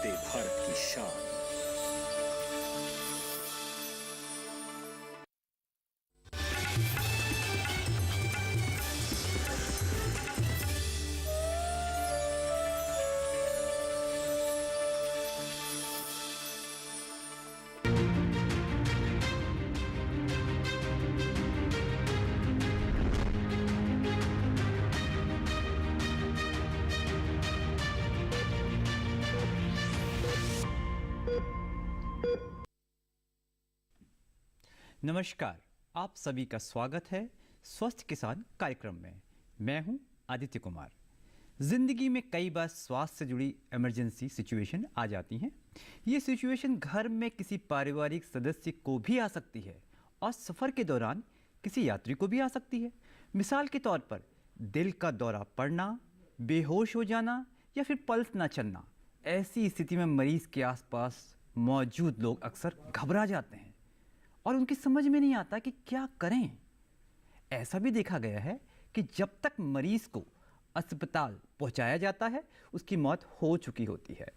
वंदे भारत की शान। नमस्कार, आप सभी का स्वागत है स्वस्थ किसान कार्यक्रम में। मैं हूं आदित्य कुमार। ज़िंदगी में कई बार स्वास्थ्य से जुड़ी इमरजेंसी सिचुएशन आ जाती हैं। ये सिचुएशन घर में किसी पारिवारिक सदस्य को भी आ सकती है और सफ़र के दौरान किसी यात्री को भी आ सकती है। मिसाल के तौर पर दिल का दौरा पड़ना, बेहोश हो जाना या फिर पल्स ना चलना। ऐसी स्थिति में मरीज़ के आसपास मौजूद लोग अक्सर घबरा जाते हैं और उनकी समझ में नहीं आता कि क्या करें। ऐसा भी देखा गया है कि जब तक मरीज को अस्पताल पहुंचाया जाता है उसकी मौत हो चुकी होती है।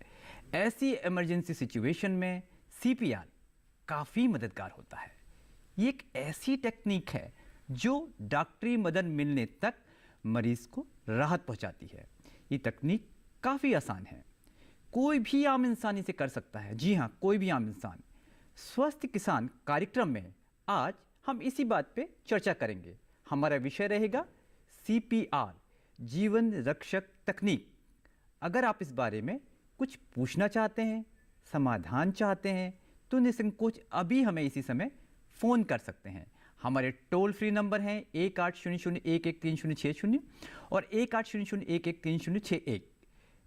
ऐसी इमरजेंसी सिचुएशन में सीपीआर काफ़ी मददगार होता है। ये एक ऐसी टेक्निक है जो डॉक्टरी मदद मिलने तक मरीज को राहत पहुंचाती है। ये तकनीक काफ़ी आसान है, कोई भी आम इंसान इसे कर सकता है। जी हाँ, कोई भी आम इंसान। स्वस्थ किसान कार्यक्रम में आज हम इसी बात पे चर्चा करेंगे। हमारा विषय रहेगा सीपीआर, जीवन रक्षक तकनीक। अगर आप इस बारे में कुछ पूछना चाहते हैं, समाधान चाहते हैं, तो निसंकोच अभी हमें इसी समय फ़ोन कर सकते हैं। हमारे टोल फ्री नंबर हैं 1800113060 और 1800113061।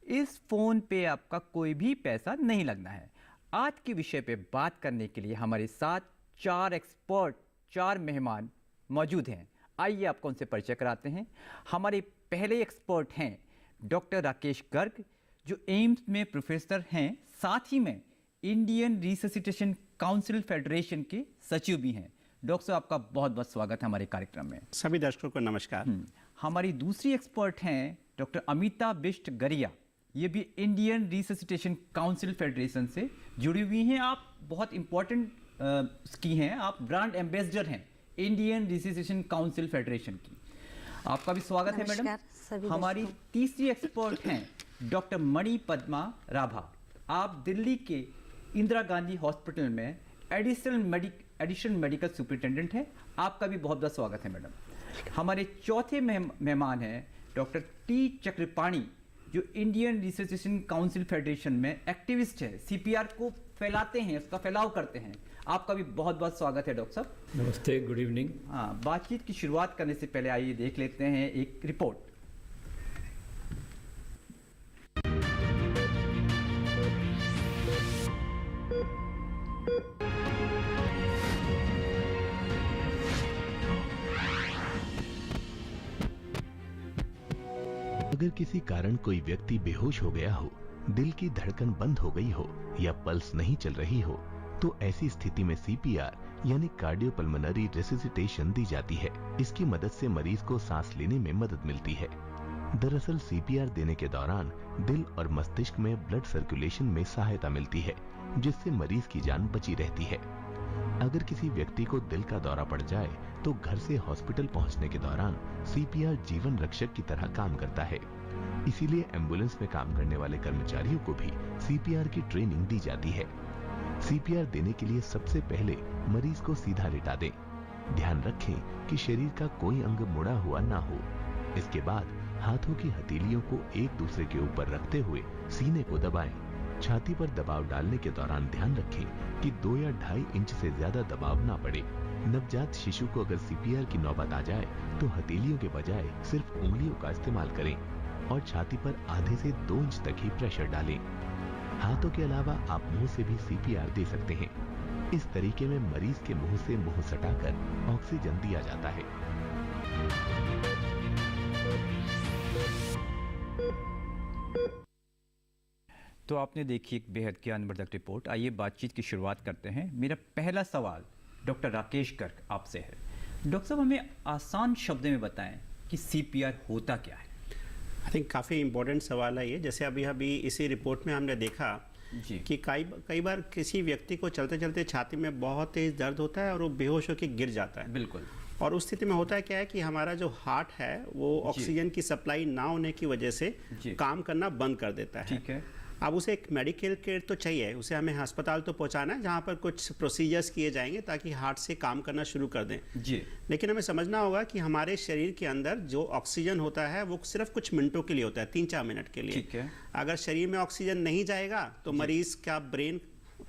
इस फ़ोन पे आपका कोई भी पैसा नहीं लगना है। आज के विषय पे बात करने के लिए हमारे साथ चार मेहमान मौजूद हैं। आइए आपको उनसे परिचय कराते हैं। हमारे पहले एक्सपर्ट हैं डॉक्टर राकेश गर्ग, जो एम्स में प्रोफेसर हैं, साथ ही में इंडियन रिससिटेशन काउंसिल फेडरेशन के सचिव भी हैं। डॉक्टर साहब, आपका बहुत बहुत स्वागत है हमारे कार्यक्रम में। सभी दर्शकों को नमस्कार। हमारी दूसरी एक्सपर्ट हैं डॉक्टर अमिता बिष्ट गरिया, ये भी इंडियन रिससिटेशन काउंसिल फेडरेशन से जुड़ी हुई हैं। आप बहुत इंपॉर्टेंट की हैं, आप ब्रांड एम्बेसडर हैं इंडियन रिससिटेशन काउंसिल फेडरेशन की। आपका भी स्वागत है मैडम। हमारी तीसरी एक्सपर्ट हैं डॉक्टर मणि पद्मा राभा। आप दिल्ली के इंदिरा गांधी हॉस्पिटल में एडिशनल मेडिकल सुपरिटेंडेंट हैं। आपका भी बहुत बहुत स्वागत है मैडम। हमारे चौथे मेहमान हैं डॉक्टर टी चक्रपाणी, जो इंडियन रिससिटेशन काउंसिल फेडरेशन में एक्टिविस्ट है, सीपीआर को फैलाते हैं, उसका फैलाव करते हैं। आपका भी बहुत बहुत स्वागत है डॉक्टर साहब। नमस्ते, गुड इवनिंग। हाँ, बातचीत की शुरुआत करने से पहले आइए देख लेते हैं एक रिपोर्ट। अगर किसी कारण कोई व्यक्ति बेहोश हो गया हो, दिल की धड़कन बंद हो गई हो या पल्स नहीं चल रही हो, तो ऐसी स्थिति में सीपीआर यानी कार्डियोपल्मोनरी रेसिसिटेशन दी जाती है। इसकी मदद से मरीज को सांस लेने में मदद मिलती है। दरअसल सीपीआर देने के दौरान दिल और मस्तिष्क में ब्लड सर्कुलेशन में सहायता मिलती है, जिससे मरीज की जान बची रहती है। अगर किसी व्यक्ति को दिल का दौरा पड़ जाए तो घर से हॉस्पिटल पहुंचने के दौरान सीपीआर जीवन रक्षक की तरह काम करता है। इसीलिए एम्बुलेंस में काम करने वाले कर्मचारियों को भी सीपीआर की ट्रेनिंग दी जाती है। सीपीआर देने के लिए सबसे पहले मरीज को सीधा लिटा दें। ध्यान रखें कि शरीर का कोई अंग मुड़ा हुआ ना हो। इसके बाद हाथों की हथेलियों को एक दूसरे के ऊपर रखते हुए सीने को दबाएं। छाती पर दबाव डालने के दौरान ध्यान रखें कि 2 या 2.5 इंच से ज्यादा दबाव ना पड़े। नवजात शिशु को अगर सीपीआर की नौबत आ जाए तो हथेलियों के बजाय सिर्फ उंगलियों का इस्तेमाल करें और छाती पर आधे से 2 इंच तक ही प्रेशर डालें। हाथों के अलावा आप मुंह से भी सीपीआर दे सकते हैं। इस तरीके में मरीज के मुंह से मुंह सटाकर ऑक्सीजन दिया जाता है। तो आपने देखी एक बेहद ज्ञानवर्धक रिपोर्ट। आइए बातचीत की शुरुआत करते हैं। मेरा पहला सवाल डॉक्टर राकेश गर्ग आपसे है। डॉक्टर साहब, हमें आसान शब्दों में बताएं कि सीपीआर होता क्या है। आई थिंक काफ़ी इम्पोर्टेंट सवाल है ये। जैसे अभी इसी रिपोर्ट में हमने देखा जी। कि कई बार किसी व्यक्ति को चलते चलते छाती में बहुत तेज दर्द होता है और वो बेहोश होकर गिर जाता है। बिल्कुल। और उस स्थिति में होता है क्या है कि हमारा जो हार्ट है वो ऑक्सीजन की सप्लाई ना होने की वजह से काम करना बंद कर देता है। ठीक है। अब उसे एक मेडिकल केयर तो चाहिए, उसे हमें अस्पताल तो पहुंचाना है जहां पर कुछ प्रोसीजर्स किए जाएंगे ताकि हार्ट से काम करना शुरू कर दें। जी। लेकिन हमें समझना होगा कि हमारे शरीर के अंदर जो ऑक्सीजन होता है वो सिर्फ कुछ मिनटों के लिए होता है, 3-4 मिनट के लिए। ठीक है। अगर शरीर में ऑक्सीजन नहीं जाएगा तो मरीज का ब्रेन,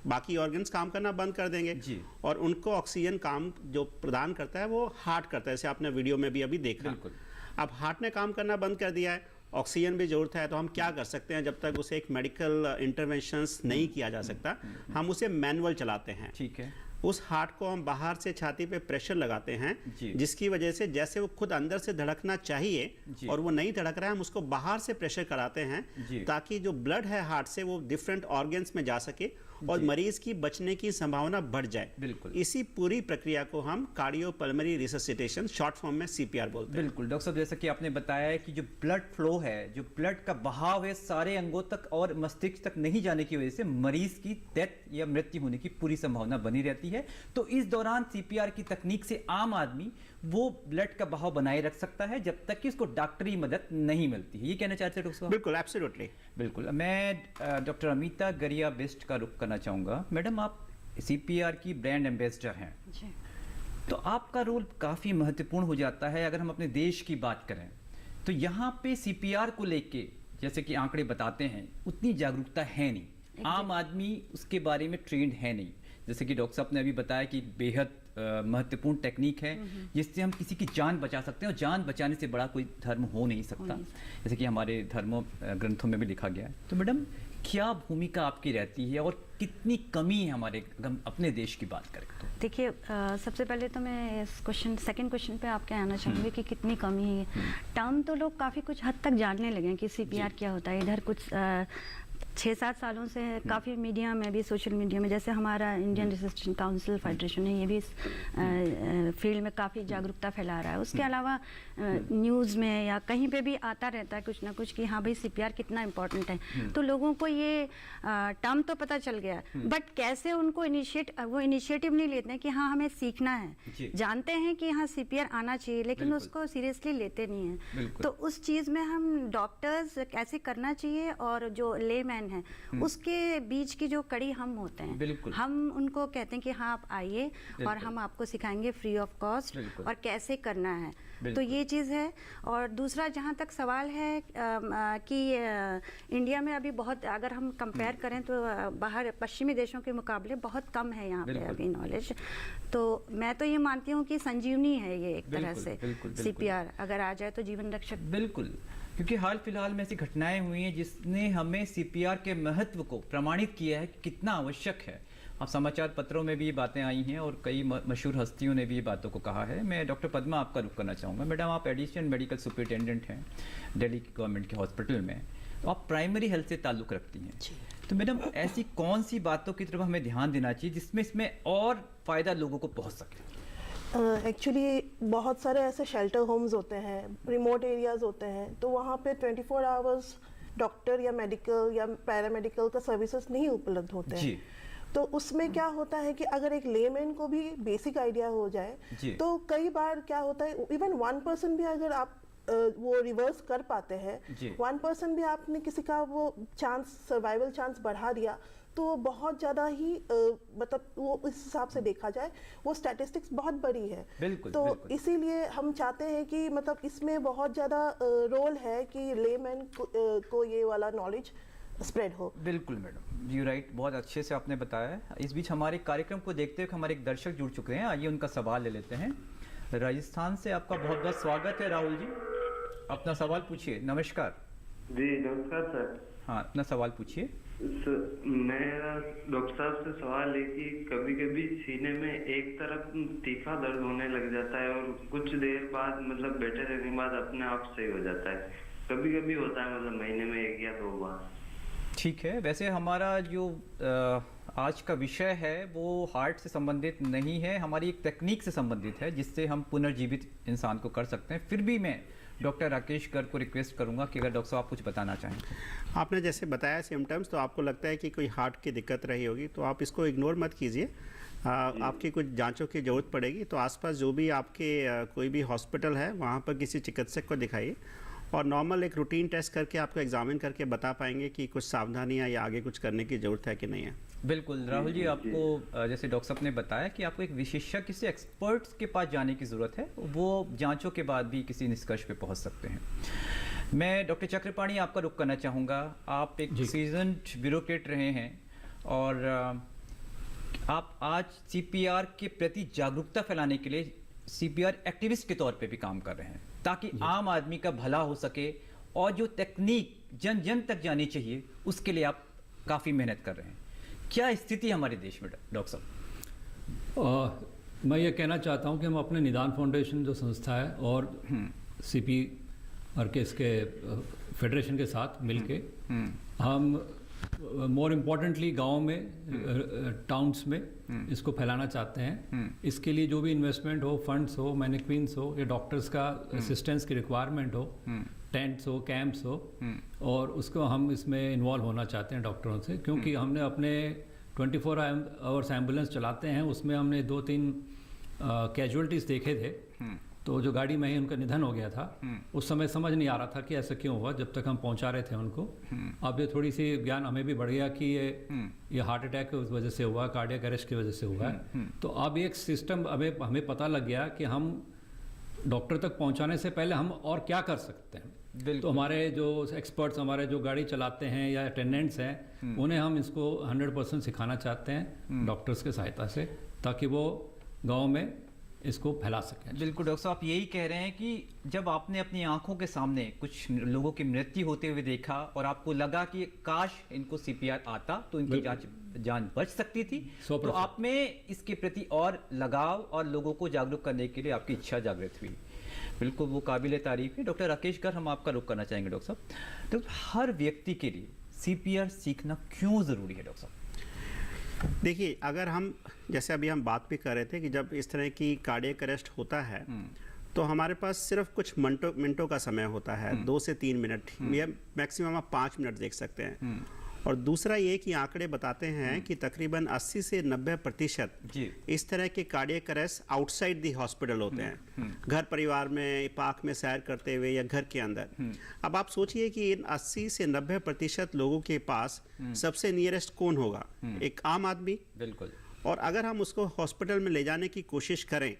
बाकी ऑर्गन्स काम करना बंद कर देंगे जी। और उनको ऑक्सीजन काम जो प्रदान करता है वो हार्ट करता है, जैसे आपने वीडियो में भी अभी देखा। बिल्कुल। अब हार्ट ने काम करना बंद कर दिया है, ऑक्सीजन भी जरूरत है, तो हम क्या कर सकते हैं जब तक उसे एक मेडिकल इंटरवेंशंस नहीं किया जा सकता, हम उसे मैनुअल चलाते हैं। ठीक है। उस हार्ट को हम बाहर से छाती पे प्रेशर लगाते हैं, जिसकी वजह से जैसे वो खुद अंदर से धड़कना चाहिए और वो नहीं धड़क रहा है, हम उसको बाहर से प्रेशर कराते हैं ताकि जो ब्लड है हार्ट से वो डिफरेंट ऑर्गन्स में जा सके और मरीज की बचने की संभावना बढ़ जाए। बिल्कुल। इसी पूरी प्रक्रिया को हम कार्डियोपल्मोनरी रिससिटेशन, शॉर्ट फॉर्म में सीपीआर बोलते हैं। बिल्कुल डॉक्टर साहब, जैसा कि आपने बताया है कि जो ब्लड फ्लो है, जो ब्लड का बहाव है, सारे अंगों तक और मस्तिष्क तक नहीं जाने की वजह से मरीज की डेथ या मृत्यु होने की पूरी संभावना बनी रहती है। तो इस दौरान सीपीआर की तकनीक से आम आदमी वो ब्लड का बहाव बनाए रख सकता है जब तक कि उसको डॉक्टरी मदद नहीं मिलती है। ये कहना चाहते हैं डॉक्टर साहब? बिल्कुल, एब्सोल्युटली। बिल्कुल। मैं डॉक्टर अमिता गरिया बेस्ट का रुख करना चाहूँगा। मैडम, आप सीपीआर की ब्रांड एम्बेसडर हैं जी। तो आपका रोल काफ़ी महत्वपूर्ण हो जाता है अगर हम अपने देश की बात करें तो यहाँ पे सीपीआर को लेके जैसे कि आंकड़े बताते हैं उतनी जागरूकता है नहीं, आम आदमी उसके बारे में ट्रेंड है नहीं। जैसे कि डॉक्टर साहब ने अभी बताया कि बेहद महत्वपूर्ण टेक्निक है जिससे हम किसी की जान बचा सकते हैं और जान बचाने से बड़ा कोई धर्म हो नहीं सकता, जैसे कि हमारे धर्मों ग्रंथों में भी लिखा गया है। तो मैडम, क्या भूमिका आपकी रहती है और कितनी कमी है हमारे, हम अपने देश की बात करें तो? देखिए, सबसे पहले तो मैं इस सेकंड क्वेश्चन पे आपके आना चाहूँगी कि कितनी कमी है। टर्म तो लोग काफ़ी कुछ हद तक जानने लगे हैं कि सीपीआर क्या होता है। इधर कुछ 6-7 सालों से काफ़ी मीडिया में भी, सोशल मीडिया में, जैसे हमारा इंडियन रेसिस्टेंस काउंसिल फेडरेशन है, ये भी इस फील्ड में काफ़ी जागरूकता फैला रहा है। उसके अलावा न्यूज़ में या कहीं पे भी आता रहता है कुछ ना कुछ कि हाँ भाई सीपीआर कितना इम्पोर्टेंट है। तो लोगों को ये टर्म तो पता चल गया, बट कैसे उनको वो इनिशिएटिव नहीं लेते हैं कि हाँ हमें सीखना है। जानते हैं कि हाँ सीपीआर आना चाहिए लेकिन उसको सीरियसली लेते नहीं हैं। तो उस चीज़ में हम डॉक्टर्स कैसे करना चाहिए और जो लेमैन है उसके बीच की जो कड़ी हम होते हैं, हम उनको कहते हैं कि हाँ आप आइए और हम आपको सिखाएंगे फ्री ऑफ कॉस्ट और कैसे करना है। तो ये चीज़ है। और दूसरा, जहाँ तक सवाल है कि इंडिया में अभी बहुत, अगर हम कंपेयर करें तो बाहर पश्चिमी देशों के मुकाबले बहुत कम है यहाँ पे अभी नॉलेज। तो मैं तो ये मानती हूँ कि संजीवनी है ये एक तरह से सीपीआर, अगर आ जाए तो जीवन रक्षक। बिल्कुल, क्योंकि हाल फिलहाल में ऐसी घटनाएं हुई हैं जिसने हमें सीपीआर के महत्व को प्रमाणित किया है कि कितना आवश्यक है। अब समाचार पत्रों में भी ये बातें आई हैं और कई मशहूर हस्तियों ने भी ये बातों को कहा है। मैं डॉक्टर पद्मा आपका रुख करना चाहूँगा। मैडम, आप एडिशनल मेडिकल सुपरिटेंडेंट हैं दिल्ली गवर्नमेंट के हॉस्पिटल में, तो आप प्राइमरी हेल्थ से ताल्लुक़ रखती हैं। तो मैडम, ऐसी कौन सी बातों की तरफ हमें ध्यान देना चाहिए जिसमें इसमें और फ़ायदा लोगों को पहुँच सके? एक्चुअली बहुत सारे ऐसे शेल्टर होम्स होते हैं, रिमोट एरियाज़ होते हैं, तो वहाँ पे 24 आवर्स डॉक्टर या मेडिकल या पैरामेडिकल का सर्विसेज नहीं उपलब्ध होते हैं। तो उसमें क्या होता है कि अगर एक लेमैन को भी बेसिक आइडिया हो जाए तो कई बार क्या होता है, इवन 1% भी अगर आप वो रिवर्स कर पाते हैं, 1% भी आपने किसी का वो चांस, सर्वाइवल चांस बढ़ा दिया, तो बहुत ज़्यादा ही मतलब वो इस हिसाब से देखा जाए वो स्टैटिस्टिक्स बहुत बड़ी है। तो इसीलिए हम चाहते हैं कि मतलब इसमें बहुत ज़्यादा रोल है कि लेमैन को ये वाला नॉलेज स्प्रेड हो। बिल्कुल मैडम, यू राइट, बहुत अच्छे से आपने बताया है। इस बीच हमारे कार्यक्रम को देखते हुए हमारे एक दर्शक जुड़ चुके हैं, आइए उनका सवाल ले लेते हैं। राजस्थान से आपका बहुत बहुत स्वागत है राहुल जी, अपना सवाल पूछिए। नमस्कार जी। नमस्कार सर। हाँ, अपना सवाल पूछिए। मेरा डॉक्टर साहब से सवाल है कि कभी कभी सीने में एक तरफ तीखा दर्द होने लग जाता है और कुछ देर बाद मतलब बैठे रहने के बाद अपने आप सही हो जाता है। कभी कभी होता है, मतलब महीने में 1 या 2 बार। ठीक है, वैसे हमारा जो आज का विषय है वो हार्ट से संबंधित नहीं है, हमारी एक तकनीक से संबंधित है जिससे हम पुनर्जीवित इंसान को कर सकते हैं। फिर भी मैं डॉक्टर राकेश गर्ग को रिक्वेस्ट करूंगा कि अगर डॉक्टर साहब आप कुछ बताना चाहें। आपने जैसे बताया सिम्टम्स, तो आपको लगता है कि कोई हार्ट की दिक्कत रही होगी, तो आप इसको इग्नोर मत कीजिए। आपकी कुछ जांचों की ज़रूरत पड़ेगी तो आसपास जो भी आपके कोई भी हॉस्पिटल है वहाँ पर किसी चिकित्सक को दिखाइए, और नॉर्मल एक रूटीन टेस्ट करके आपको एग्जामिन करके बता पाएंगे कि कुछ सावधानियाँ या आगे कुछ करने की ज़रूरत है कि नहीं है। बिल्कुल राहुल जी, आपको जैसे डॉक्टर साहब ने बताया कि आपको एक विशेषज्ञ, किसी एक्सपर्ट्स के पास जाने की ज़रूरत है, वो जांचों के बाद भी किसी निष्कर्ष पे पहुंच सकते हैं। मैं डॉक्टर चक्रपाणी आपका रुख करना चाहूँगा। आप एक सीजन्ड ब्यूरोक्रेट रहे हैं और आप आज सीपीआर के प्रति जागरूकता फैलाने के लिए सीपीआर एक्टिविस्ट के तौर पे भी काम कर रहे हैं, ताकि आम आदमी का भला हो सके, और जो तकनीक जन जन तक जानी चाहिए उसके लिए आप काफ़ी मेहनत कर रहे हैं। क्या स्थिति हमारे देश में डॉक्टर साहब? मैं ये कहना चाहता हूँ कि हम अपने निदान फाउंडेशन जो संस्था है और सीपीआर के इसके फेडरेशन के साथ मिलके हम मोर इम्पोर्टेंटली गाँव में, टाउन्स में इसको फैलाना चाहते हैं। इसके लिए जो भी इन्वेस्टमेंट हो, फंड्स हो, मैनेक्विन्स हो, या डॉक्टर्स का असिस्टेंस की रिक्वायरमेंट हो, टेंट्स हो, कैंप्स हो, और उसको हम इसमें इन्वॉल्व होना चाहते हैं डॉक्टरों से, क्योंकि हमने अपने 24 आवर्स एम्बुलेंस चलाते हैं, उसमें हमने 2-3 कैजुअलिटीज़ देखे थे। तो जो गाड़ी में ही उनका निधन हो गया था, उस समय समझ नहीं आ रहा था कि ऐसा क्यों हुआ, जब तक हम पहुंचा रहे थे उनको। अब ये थोड़ी सी ज्ञान हमें भी बढ़ गया कि ये हार्ट अटैक की वजह से हुआ, कार्डियक अरेस्ट की वजह से हुआ है। तो अब एक सिस्टम हमें पता लग गया कि हम डॉक्टर तक पहुंचाने से पहले हम और क्या कर सकते हैं। तो हमारे जो एक्सपर्ट्स, हमारे जो गाड़ी चलाते हैं या अटेंडेंट्स हैं, उन्हें हम इसको 100% सिखाना चाहते हैं डॉक्टर्स के सहायता से, ताकि वो गाँव में इसको फैला सकें। बिल्कुल डॉक्टर साहब, आप यही कह रहे हैं कि जब आपने अपनी आंखों के सामने कुछ लोगों की मृत्यु होते हुए देखा और आपको लगा कि काश इनको सीपीआर आता तो इनकी जान बच सकती थी, तो आप में इसके प्रति और लगाव और लोगों को जागरूक करने के लिए आपकी इच्छा जागृत हुई। बिल्कुल वो काबिल तारीफ है। डॉक्टर राकेश गर्ग, हम आपका रुख करना चाहेंगे। डॉक्टर साहब, तो हर व्यक्ति के लिए सीपीआर सीखना क्यों ज़रूरी है डॉक्टर साहब? देखिए, अगर हम जैसे अभी हम बात भी कर रहे थे कि जब इस तरह की कार्डियक अरेस्ट होता है तो हमारे पास सिर्फ कुछ मिनटों का समय होता है, 2 से 3 मिनट, या मैक्सिमम आप 5 मिनट देख सकते हैं। और दूसरा ये कि आंकड़े बताते हैं कि तकरीबन 80 से 90% इस तरह के cardiac arrest outside the hospital होते हैं, घर परिवार में, पार्क में सैर करते हुए या घर के अंदर। अब आप सोचिए कि इन 80 से 90% लोगों के पास सबसे नियरेस्ट कौन होगा? एक आम आदमी। बिल्कुल। और अगर हम उसको हॉस्पिटल में ले जाने की कोशिश करें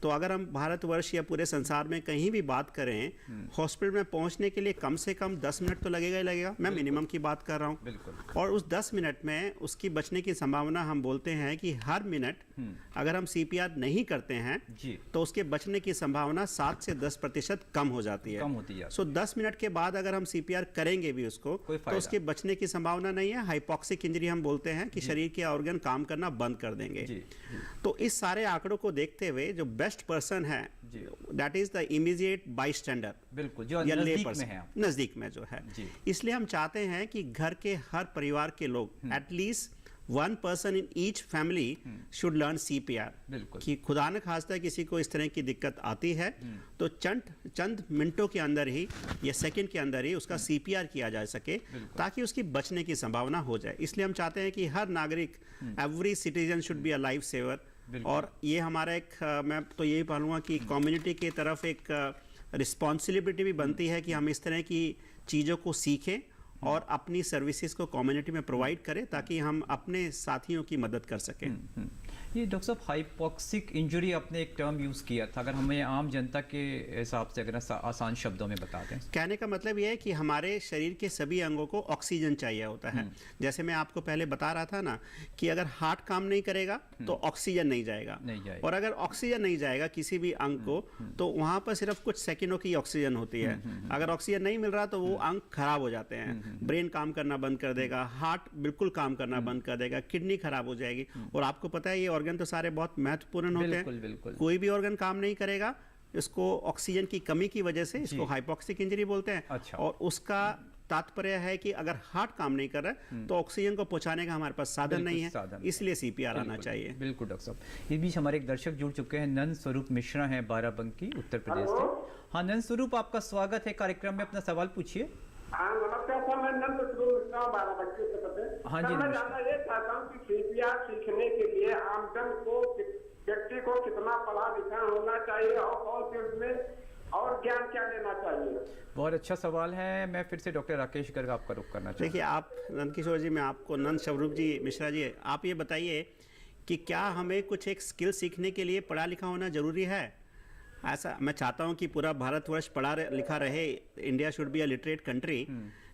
तो अगर हम भारतवर्ष या पूरे संसार में कहीं भी बात करें, हॉस्पिटल में पहुंचने के लिए कम से कम 10 मिनट तो लगेगा ही लगेगा। मैं मिनिमम की बात कर रहा हूं। और उस 10 मिनट में उसकी बचने की संभावना, हम बोलते हैं कि हर मिनट अगर हम सीपीआर नहीं करते हैं तो उसके बचने की संभावना 7 से 10% कम हो जाती है। सो 10 मिनट के बाद अगर हम सीपीआर करेंगे भी उसको, तो उसके बचने की संभावना नहीं है। हाइपोक्सिक इंजरी हम बोलते हैं कि शरीर के ऑर्गन काम करना बंद कर देंगे। तो इस सारे आंकड़ों को देखते हुए जो बेस्ट पर्सन है, that is the immediate bystander, बिल्कुल, जो नजदीक में है, नजदीक में जो है। इसलिए हम चाहते हैं कि घर के हर परिवार के लोग, at least 1 person in each family should learn CPR। कि खुदा न खास्ता किसी को इस तरह की दिक्कत आती है तो चंद मिनटों के अंदर ही या सेकंड के अंदर ही उसका CPR किया जा सके, ताकि उसकी बचने की संभावना हो जाए। इसलिए हम चाहते हैं कि हर नागरिक, every citizen should be a life saver. और ये हमारा एक, मैं तो यही बोलूँगा कि कम्युनिटी की तरफ एक रिस्पॉन्सिबिलिटी भी बनती है कि हम इस तरह की चीज़ों को सीखें और अपनी सर्विसेज को कम्युनिटी में प्रोवाइड करें, ताकि हम अपने साथियों की मदद कर सकें। ये डॉक्टर साहब, हाइपोक्सिक इंजरी आपने एक टर्म यूज़ किया था, अगर हमें आम जनता के हिसाब से अगर आसान शब्दों में बता दें। कहने का मतलब ये है कि हमारे शरीर के सभी अंगों को ऑक्सीजन चाहिए होता है। जैसे मैं आपको पहले बता रहा था ना कि अगर हार्ट काम नहीं करेगा तो ऑक्सीजन नहीं जाएगा, और अगर ऑक्सीजन नहीं जाएगा किसी भी अंग को, तो वहाँ पर सिर्फ कुछ सेकेंडों की ऑक्सीजन होती है। अगर ऑक्सीजन नहीं मिल रहा तो वो अंग खराब हो जाते हैं, ब्रेन काम करना बंद कर देगा, हार्ट बिल्कुल काम करना बंद कर देगा, किडनी खराब हो जाएगी। और आपको पता है ये ऑर्गन तो सारे बहुत महत्वपूर्ण होते हैं, कोई भी ऑर्गन काम नहीं करेगा, इसको ऑक्सीजन की कमी की वजह से इसको हाइपोक्सिक इंजरी बोलते हैं। और उसका तात्पर्य है कि अगर हार्ट काम नहीं कर रहा है तो ऑक्सीजन को पहुंचाने का हमारे पास साधन नहीं है, इसलिए सीपीआर आना चाहिए। बिल्कुल डॉक्टर साहब। इस बीच हमारे एक दर्शक जुड़ चुके हैं, नंद स्वरूप मिश्रा हैं, बाराबंकी, उत्तर प्रदेश से। हाँ नंद स्वरूप, आपका स्वागत है कार्यक्रम में, अपना सवाल पूछिए। हाँ नमस्कार सर, मैं नंद स्वरूप मिश्रा हूं, बाराबंकी से। हाँ जी, मैं जानना ये चाहता हूँ कि सीपीआर सीखने के लिए आमजन को, व्यक्ति को कितना पढ़ा लिखा होना चाहिए और कौन से उसमें और ज्ञान क्या लेना चाहिए? बहुत अच्छा सवाल है। मैं फिर से डॉक्टर राकेश गर्ग आपका रुख करना चाहूँगा। देखिए आप नंदकिशोर जी, मैं आपको, नंद स्वरूप जी मिश्रा जी, आप ये बताइए कि क्या हमें कुछ एक स्किल सीखने के लिए पढ़ा लिखा होना ज़रूरी है? ऐसा मैं चाहता हूँ कि पूरा भारतवर्ष पढ़ा लिखा रहे, India should be a literate country,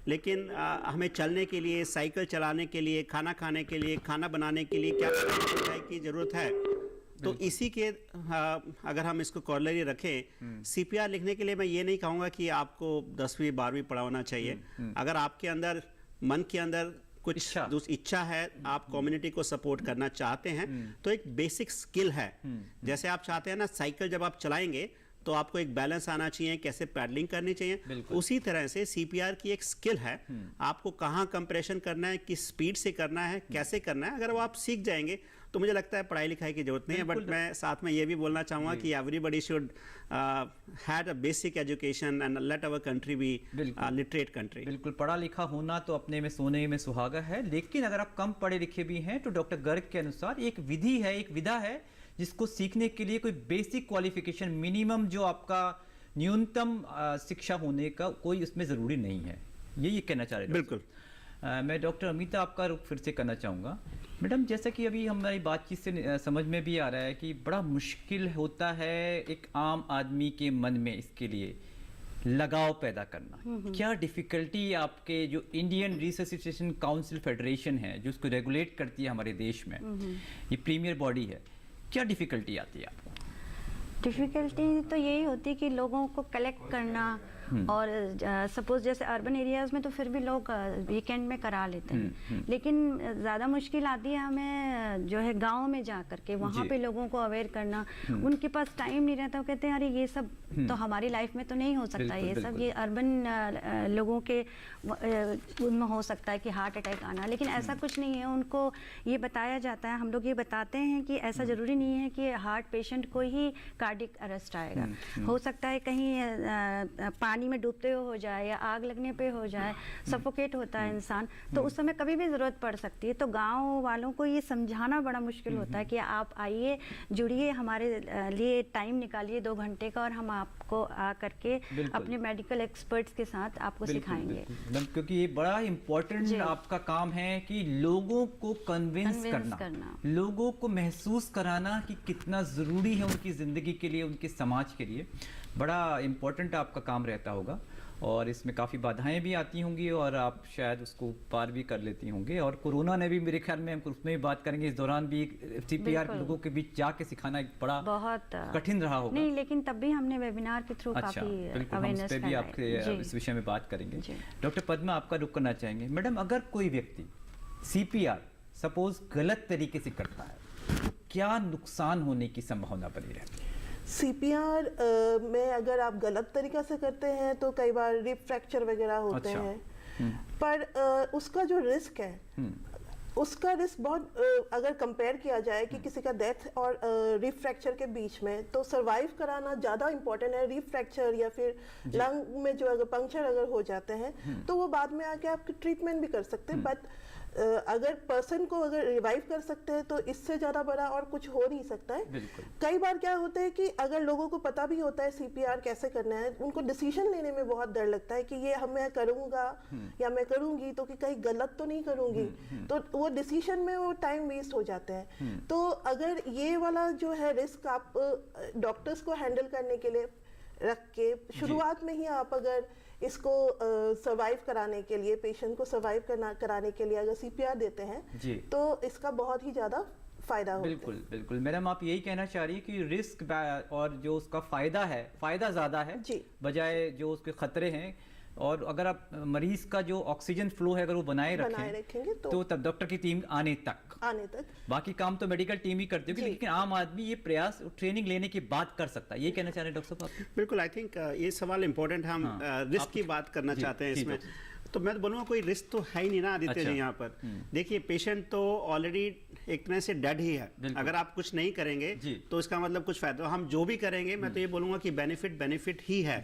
लेकिन हमें चलने के लिए, साइकिल चलाने के लिए, खाना खाने के लिए, खाना बनाने के लिए क्या पढ़ाई की ज़रूरत है? तो इसी के अगर हम इसको कॉर्लरी रखें, सीपीआर लिखने के लिए मैं ये नहीं कहूँगा कि आपको 10वीं 12वीं पढ़ा होना चाहिए। अगर आपके अंदर, मन के अंदर कुछ इच्छा है, आप कम्युनिटी को सपोर्ट करना चाहते हैं, तो एक बेसिक स्किल है। जैसे आप चाहते हैं ना, साइकिल जब आप चलाएंगे तो आपको एक बैलेंस आना चाहिए, कैसे पैडलिंग करनी चाहिए, उसी तरह से सीपीआर की एक स्किल है। आपको कहाँ कंप्रेशन करना है, किस स्पीड से करना है, कैसे करना है, अगर वो आप सीख जाएंगे तो मुझे लगता है पढ़ाई लिखाई की जरूरत नहीं है। बट मैं साथ में ये भी बोलना चाहूँगा कि everybody should have a basic education and let our country be literate country. बिल्कुल, पढ़ा लिखा होना तो अपने में सोने में सुहागा है, लेकिन अगर आप कम पढ़े लिखे भी हैं तो डॉक्टर गर्ग के अनुसार एक विधि है, एक विधा है जिसको सीखने के लिए कोई बेसिक क्वालिफिकेशन, मिनिमम जो आपका न्यूनतम शिक्षा होने का कोई उसमें ज़रूरी नहीं है। ये कहना चाह रहे हैं? बिल्कुल। मैं डॉक्टर अमिता आपका रुख फिर से करना चाहूँगा। मैडम, जैसा कि अभी हमारी बातचीत से समझ में भी आ रहा है कि बड़ा मुश्किल होता है एक आम आदमी के मन में इसके लिए लगाव पैदा करना। क्या डिफ़िकल्टी आपके जो इंडियन रिसर्सिटेशन काउंसिल फेडरेशन है, जो उसको रेगुलेट करती है हमारे देश में, ये प्रीमियर बॉडी है, क्या डिफ़िकल्टी आती है आपको? डिफ़िकल्टी तो यही होती है कि लोगों को कलेक्ट करना, और सपोज जैसे अर्बन एरियाज़ में तो फिर भी लोग वीकेंड में करा लेते हैं, लेकिन ज़्यादा मुश्किल आती है हमें जो है गांव में जा कर के वहाँ पे लोगों को अवेयर करना। उनके पास टाइम नहीं रहता, वो कहते हैं अरे ये सब तो हमारी लाइफ में तो नहीं हो सकता, ये सब ये अर्बन लोगों के उनमें हो सकता है कि हार्ट अटैक आना, लेकिन ऐसा कुछ नहीं है। उनको ये बताया जाता है, हम लोग ये बताते हैं कि ऐसा ज़रूरी नहीं है कि हार्ट पेशेंट को ही कार्डियक अरेस्ट आएगा। हो सकता है कहीं पानी में डूबते हुए हो जाए या आग लगने पे हो जाए, सफोकेट होता है इंसान, तो उस समय कभी भी ज़रूरत पड़ सकती है। तो गांव वालों को ये समझाना बड़ा मुश्किल होता है कि आप आइए, जुड़िए, हमारे लिए टाइम निकालिए 2 घंटे का, और हम आपको आ करके अपने मेडिकल एक्सपर्ट्स के साथ आपको सिखाएंगे। क्योंकि ये बड़ा इम्पोर्टेंट आपका काम है कि लोगों को कन्विंस करना, लोगों को महसूस कराना कि कितना ज़रूरी है उनकी ज़िंदगी के लिए, उनके समाज के लिए। बड़ा इम्पोर्टेंट आपका काम रहता होगा, और इसमें काफ़ी बाधाएं भी आती होंगी और आप शायद उसको पार भी कर लेती होंगी। और कोरोना ने भी, मेरे ख्याल में हम उसमें भी बात करेंगे, इस दौरान भी सीपीआर लोगों के बीच जाके सिखाना एक बड़ा बहुत कठिन रहा होगा। नहीं, लेकिन तब भी हमने वेबिनार के थ्रू काफ़ी अवेयरनेस भी आपके इस विषय में बात करेंगे। डॉक्टर पद्मा, आपका रुख करना चाहेंगे। मैडम, अगर कोई व्यक्ति सीपीआर सपोज गलत तरीके से करता है, क्या नुकसान होने की संभावना बनी रहती है? सीपीआर में अगर आप गलत तरीका से करते हैं तो कई बार रिब फ्रैक्चर वगैरह होते हैं, पर उसका जो रिस्क है, उसका रिस्क बहुत अगर कंपेयर किया जाए कि किसी का डेथ और रिब फ्रैक्चर के बीच में, तो सरवाइव कराना ज़्यादा इम्पोर्टेंट है। रिब फ्रैक्चर या फिर लंग में जो अगर पंक्चर अगर हो जाते हैं तो वो बाद में आके आपकी ट्रीटमेंट भी कर सकते हैं, बट अगर पर्सन को अगर रिवाइव कर सकते हैं तो इससे ज़्यादा बड़ा और कुछ हो नहीं सकता है। कई बार क्या होता है कि अगर लोगों को पता भी होता है सीपीआर कैसे करना है, उनको डिसीजन लेने में बहुत डर लगता है कि ये मैं करूँगा या मैं करूँगी तो कि कहीं गलत तो नहीं करूँगी, तो वो डिसीजन में वो टाइम वेस्ट हो जाते हैं। तो अगर ये वाला जो है रिस्क आप डॉक्टर्स को हैंडल करने के लिए रख के शुरुआत में ही आप अगर इसको सर्वाइव कराने के लिए, पेशेंट को सर्वाइव कराने के लिए अगर सीपीआर देते हैं तो इसका बहुत ही ज़्यादा फायदा होता है। बिल्कुल बिल्कुल। मैडम, आप यही कहना चाह रही है कि रिस्क और जो उसका फायदा है, फायदा ज़्यादा है बजाय जो उसके खतरे हैं। और अगर आप मरीज का जो ऑक्सीजन फ्लो है अगर वो बनाए रखेंगे तो तब डॉक्टर की टीम आने तक बाकी काम तो मेडिकल टीम ही करती होगी, लेकिन आम आदमी ये प्रयास ट्रेनिंग लेने के बाद कर सकता है। ये कहना चाह रहे हैं डॉक्टर साहब आप? बिल्कुल, आई थिंक ये सवाल इम्पोर्टेंट है। हम रिस्क की बात करना चाहते हैं इसमें। तो मैं तो बोलूँगा कोई रिस्क तो है ही नहीं ना आदित्य जी यहाँ पर। देखिए पेशेंट तो ऑलरेडी एक तरह से डेड ही है, अगर आप कुछ नहीं करेंगे तो इसका मतलब कुछ फायदा, हम जो भी करेंगे मैं तो ये बोलूँगा कि बेनिफिट ही है।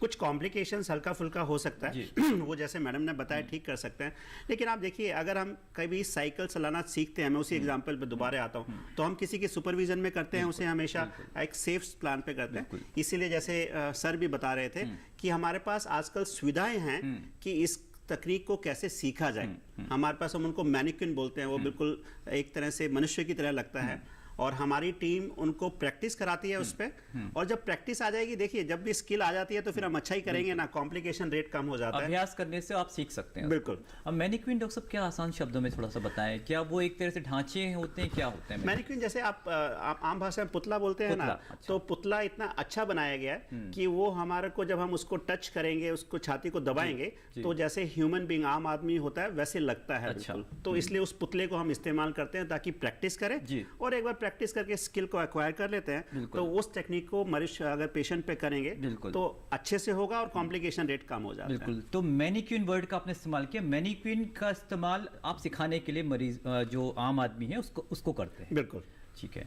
कुछ कॉम्प्लिकेशंस हल्का फुल्का हो सकता है वो जैसे मैडम ने बताया ठीक कर सकते हैं, लेकिन आप देखिए अगर हम कभी साइकिल चलाना सीखते हैं, मैं उसी एग्जांपल पे दोबारा आता हूँ, तो हम किसी के सुपरविजन में करते हैं उसे हमेशा एक सेफ प्लान पे करते हैं। इसीलिए जैसे सर भी बता रहे थे कि हमारे पास आजकल सुविधाएं हैं कि इस तकनीक को कैसे सीखा जाए। हमारे पास, हम उनको मैनिक्विन बोलते हैं, वो बिल्कुल एक तरह से मनुष्य की तरह लगता है, और हमारी टीम उनको प्रैक्टिस कराती है उस पर, और जब प्रैक्टिस आ जाएगी, देखिए जब भी स्किल आ जाती है तो फिर हम अच्छा ही करेंगे ना, कॉम्प्लिकेशन रेट कम हो जाता है। अभ्यास करने से आप सीख सकते हैं। बिल्कुल। अब मैनिक्विन डॉक्टर साहब क्या आसान शब्दों में थोड़ा सा बताएं, क्या वो एक तरह से ढांचे होते हैं, क्या होते हैं? मैनिक्विन जैसे आप आम भाषा में पुतला बोलते हैं ना, अच्छा। तो पुतला इतना अच्छा बनाया गया है कि वो हमारे को, जब हम उसको टच करेंगे, उसको छाती को दबाएंगे तो जैसे ह्यूमन बीइंग आम आदमी होता है वैसे लगता है। बिल्कुल। तो इसलिए उस पुतले को हम इस्तेमाल करते हैं ताकि प्रैक्टिस करें, और एक बार प्रैक्टिस करके स्किल को एक्वायर कर लेते हैं तो उस टेक्निक को मरीज अगर पेशेंट पे करेंगे तो अच्छे से होगा और कॉम्प्लिकेशन रेट कम हो जाता है। बिल्कुल। तो मैनिक्विन वर्ड का आपने इस्तेमाल किया, मैनिक्विन का इस्तेमाल आप सिखाने के लिए मरीज जो आम आदमी है उसको करते हैं। बिल्कुल, ठीक है।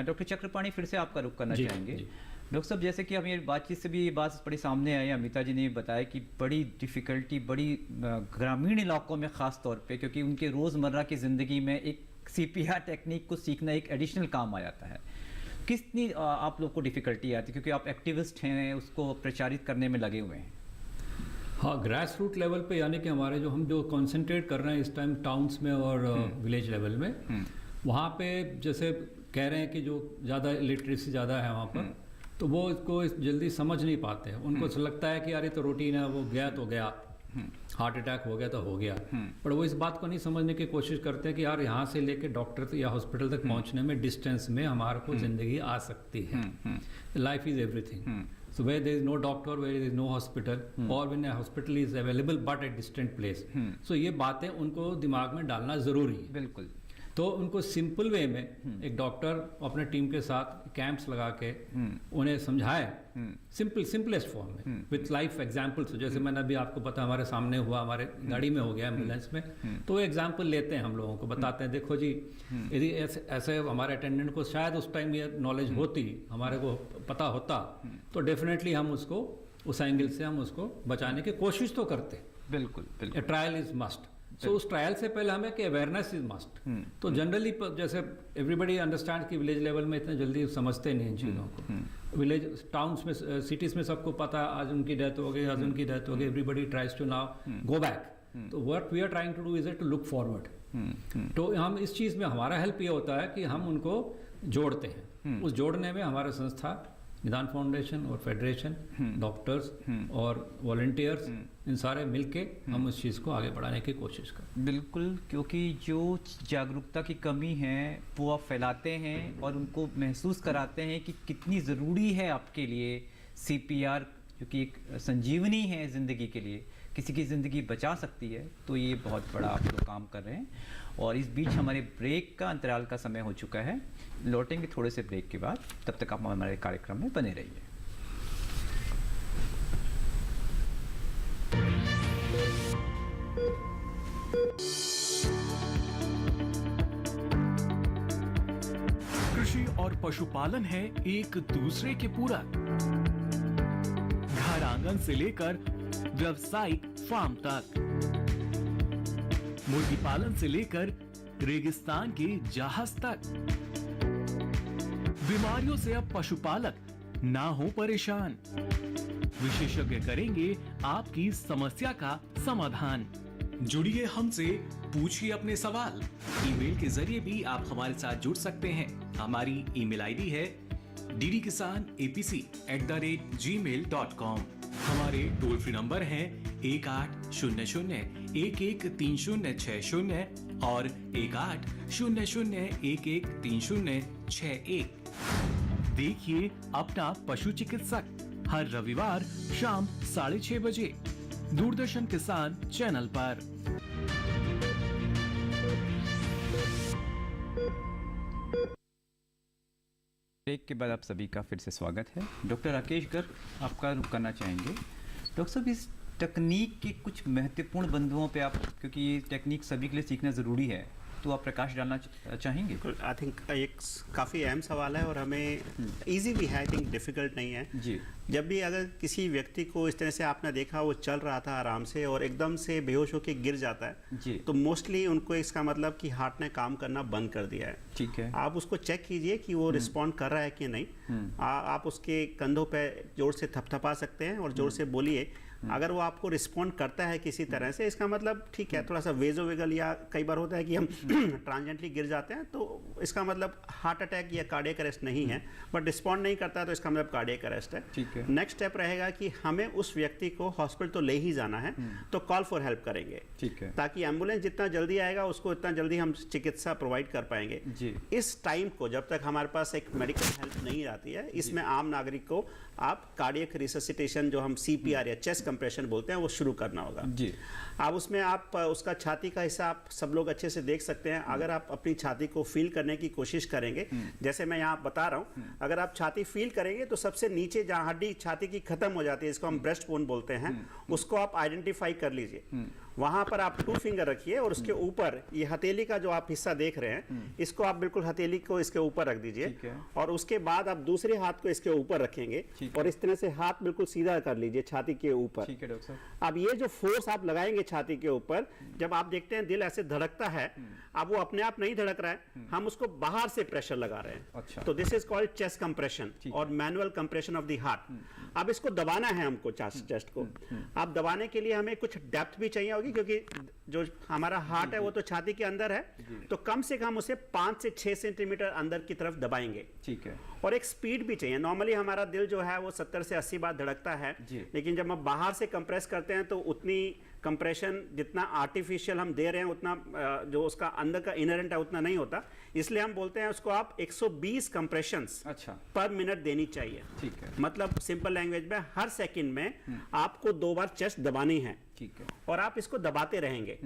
डॉक्टर चक्रपाणी, फिर से आपका रुख करना चाहेंगे। डॉक्टर साहब, जैसे कि हमें बातचीत से भी ये बात बड़ी सामने आई, अमिता जी ने बताया कि बड़ी डिफ़िकल्टी बड़ी ग्रामीण इलाकों में ख़ास तौर पे, क्योंकि उनके रोज़मर्रा की ज़िंदगी में एक CPR टेक्निक को सीखना एक एडिशनल काम आ जाता है। कितनी आप लोग को डिफ़िकल्टी आती है, क्योंकि आप एक्टिविस्ट हैं, उसको प्रचारित करने में लगे हुए हैं? हाँ, ग्रास रूट लेवल पे, यानी कि हमारे हम जो कंसंट्रेट कर रहे हैं इस टाइम टाउन्स में और विलेज लेवल में, वहाँ पे जैसे कह रहे हैं कि जो ज़्यादा लिटरेसी ज़्यादा है वहाँ पर, तो वो इसको जल्दी समझ नहीं पाते हैं। उनको ऐसा लगता है कि यार ये तो रूटीन है, वो गया तो गया, हार्ट अटैक हो गया तो हो गया, पर वो इस बात को नहीं समझने की कोशिश करते हैं कि यार यहाँ से लेके डॉक्टर या हॉस्पिटल तक पहुँचने में डिस्टेंस में हमारे को ज़िंदगी आ सकती है। Life is everything. So where there is no doctor, where there is no hospital, or when a hospital is available but at distant place, so ये बातें उनको दिमाग में डालना ज़रूरी है। बिल्कुल। तो उनको सिंपल वे में एक डॉक्टर अपने टीम के साथ कैंप्स लगा के उन्हें समझाए, सिंपलेस्ट फॉर्म में विथ लाइफ एग्जाम्पल्स। जैसे मैंने अभी आपको पता हमारे सामने हुआ, हमारे गाड़ी में हो गया एम्बुलेंस में, तो एग्जाम्पल लेते हैं, हम लोगों को बताते हैं, देखो जी यदि ऐसे हमारे अटेंडेंट को शायद उस टाइम ये नॉलेज होती, हमारे को पता होता, तो डेफिनेटली हम उसको उस एंगल से हम उसको बचाने की कोशिश तो करते। बिल्कुल। Trial is must. सो उस ट्रायल से पहले हमें कि अवेयरनेस इज मस्ट। तो जनरली जैसे एवरीबडी अंडरस्टैंड कि विलेज लेवल में इतने जल्दी समझते नहीं इन चीज़ों को। विलेज टाउन्स में, सिटीज़ में सबको पता, आज उनकी डेथ हो गई, आज उनकी डेथ हो गई, everybody tries to now go back. तो what we are trying to do is to look forward. तो हम इस चीज़ में हमारा हेल्प ये होता है कि हम उनको जोड़ते हैं। उस जोड़ने में हमारा संस्था निदान फाउंडेशन और फेडरेशन, डॉक्टर्स और वॉलंटियर्स, इन सारे मिलके हम उस चीज़ को आगे बढ़ाने की कोशिश करें। बिल्कुल, क्योंकि जो जागरूकता की कमी है वो आप फैलाते हैं और उनको महसूस कराते हैं कि कितनी ज़रूरी है आपके लिए CPR, जो कि एक संजीवनी है ज़िंदगी के लिए, किसी की ज़िंदगी बचा सकती है। तो ये बहुत बड़ा आप लोग काम कर रहे हैं। और इस बीच हमारे ब्रेक का, अंतराल का समय हो चुका है, लौटेंगे थोड़े से ब्रेक के बाद। तब तक आप हमारे कार्यक्रम में बने रहिए। कृषि और पशुपालन है एक दूसरे के पूरक। घर आंगन से लेकर व्यावसायिक फार्म तक, मुर्गी पालन से लेकर रेगिस्तान के जहाज तक। बीमारियों से अब पशुपालक ना हो परेशान। विशेषज्ञ करेंगे आपकी समस्या का समाधान। जुड़िए हमसे, पूछिए अपने सवाल। ईमेल के जरिए भी आप हमारे साथ जुड़ सकते हैं। हमारी ईमेल आईडी है ddkisanapc@gmail.com। हमारे टोल फ्री नंबर हैं 1800-113060 और 1800-113061। देखिए अपना पशु चिकित्सक हर रविवार शाम 6:30 बजे दूरदर्शन किसान चैनल पर। ब्रेक के बाद आप सभी का फिर से स्वागत है। डॉक्टर राकेश गर्ग, आपका रुख करना चाहेंगे। डॉक्टर साहब, इस तकनीक के कुछ महत्वपूर्ण बिंदुओं पे आप, क्योंकि ये टेक्निक सभी के लिए सीखना ज़रूरी है, तो आप प्रकाश डालना चाहेंगे? आई थिंक एक काफ़ी अहम सवाल है और हमें इजी भी है, आई थिंक डिफ़िकल्ट नहीं है जी। जब भी अगर किसी व्यक्ति को इस तरह से आपने देखा वो चल रहा था आराम से और एकदम से बेहोश होकर गिर जाता है जी, तो मोस्टली उनको इसका मतलब कि हार्ट ने काम करना बंद कर दिया है। ठीक है। आप उसको चेक कीजिए कि वो रिस्पॉन्ड कर रहा है कि नहीं। आप उसके कंधों पे जोर से थपथपा सकते हैं और जोर से बोलिए। अगर वो आपको रिस्पॉन्ड करता है किसी तरह से, इसका मतलब ठीक है, थोड़ा सा वेजो वेगल या कई बार होता है कि हम ट्रांजेंटली गिर जाते हैं, तो इसका मतलब हार्ट अटैक या कार्डियक अरेस्ट नहीं है। बट रिस्पॉन्ड नहीं करता तो इसका मतलब कार्डियक अरेस्ट है। ठीक है। नेक्स्ट स्टेप रहेगा कि हमें उस व्यक्ति को हॉस्पिटल तो ले ही जाना है, तो कॉल फॉर हेल्प करेंगे। ठीक है। ताकि एम्बुलेंस जितना जल्दी आएगा उसको इतना जल्दी हम चिकित्सा प्रोवाइड कर पाएंगे जी। इस टाइम को जब तक हमारे पास एक मेडिकल हेल्प नहीं आती है, इसमें आम नागरिक को आप कार्डियक रिससिटेशन जो हम CPR या चेस्ट कंप्रेशन बोलते हैं वो शुरू करना होगा जी। अब उसमें आप उसका छाती का हिस्सा आप सब लोग अच्छे से देख सकते हैं। अगर आप अपनी छाती को फील करने की कोशिश करेंगे, जैसे मैं यहाँ बता रहा हूँ, अगर आप छाती फील करेंगे तो सबसे नीचे जहाँ हड्डी छाती की खत्म हो जाती है, इसको हम ब्रेस्ट बोन बोलते हैं, उसको आप आइडेंटिफाई कर लीजिए। वहां पर आप 2 फिंगर रखिए और उसके ऊपर ये हथेली का जो आप हिस्सा देख रहे हैं, इसको आप बिल्कुल हथेली को इसके ऊपर रख दीजिए और उसके बाद आप दूसरे हाथ को इसके ऊपर रखेंगे और इस तरह से हाथ बिल्कुल सीधा कर लीजिए छाती के ऊपर। ठीक है डॉक्टर साहब। अब ये जो फोर्स आप लगाएंगे छाती के ऊपर, जब आप देखते हैं दिल ऐसे धड़कता है, अब वो अपने आप नहीं धड़क रहा है, हम उसको बाहर से प्रेशर लगा रहे हैं। अच्छा। तो this is called chest compression और manual compression of the heart. अब इसको दबाना है हमको चेस्ट को। अब दबाने के लिए हमें कुछ डेप्थ भी चाहिए होगी, क्योंकि जो हमारा हार्ट है वो तो छाती के अंदर है, तो कम से कम उसे 5 से 6 सेंटीमीटर अंदर की तरफ दबाएंगे। ठीक है। और एक स्पीड भी चाहिए। नॉर्मली हमारा दिल जो है वो 70 से 80 बार धड़कता है, लेकिन जब हम बाहर से कंप्रेस करते हैं तो उतनी कंप्रेशन जितना आर्टिफिशियल हम दे रहे हैं उतना जो उसका अंदर का इनहेरेंट है उतना नहीं होता। इसलिए हम बोलते हैं उसको आप 120 कंप्रेशंस पर मिनट देनी चाहिए। ठीक है। मतलब सिंपल लैंग्वेज में हर सेकंड में आपको 2 बार चेस्ट दबानी है। ठीक है। और आप इसको दबाते रहेंगे।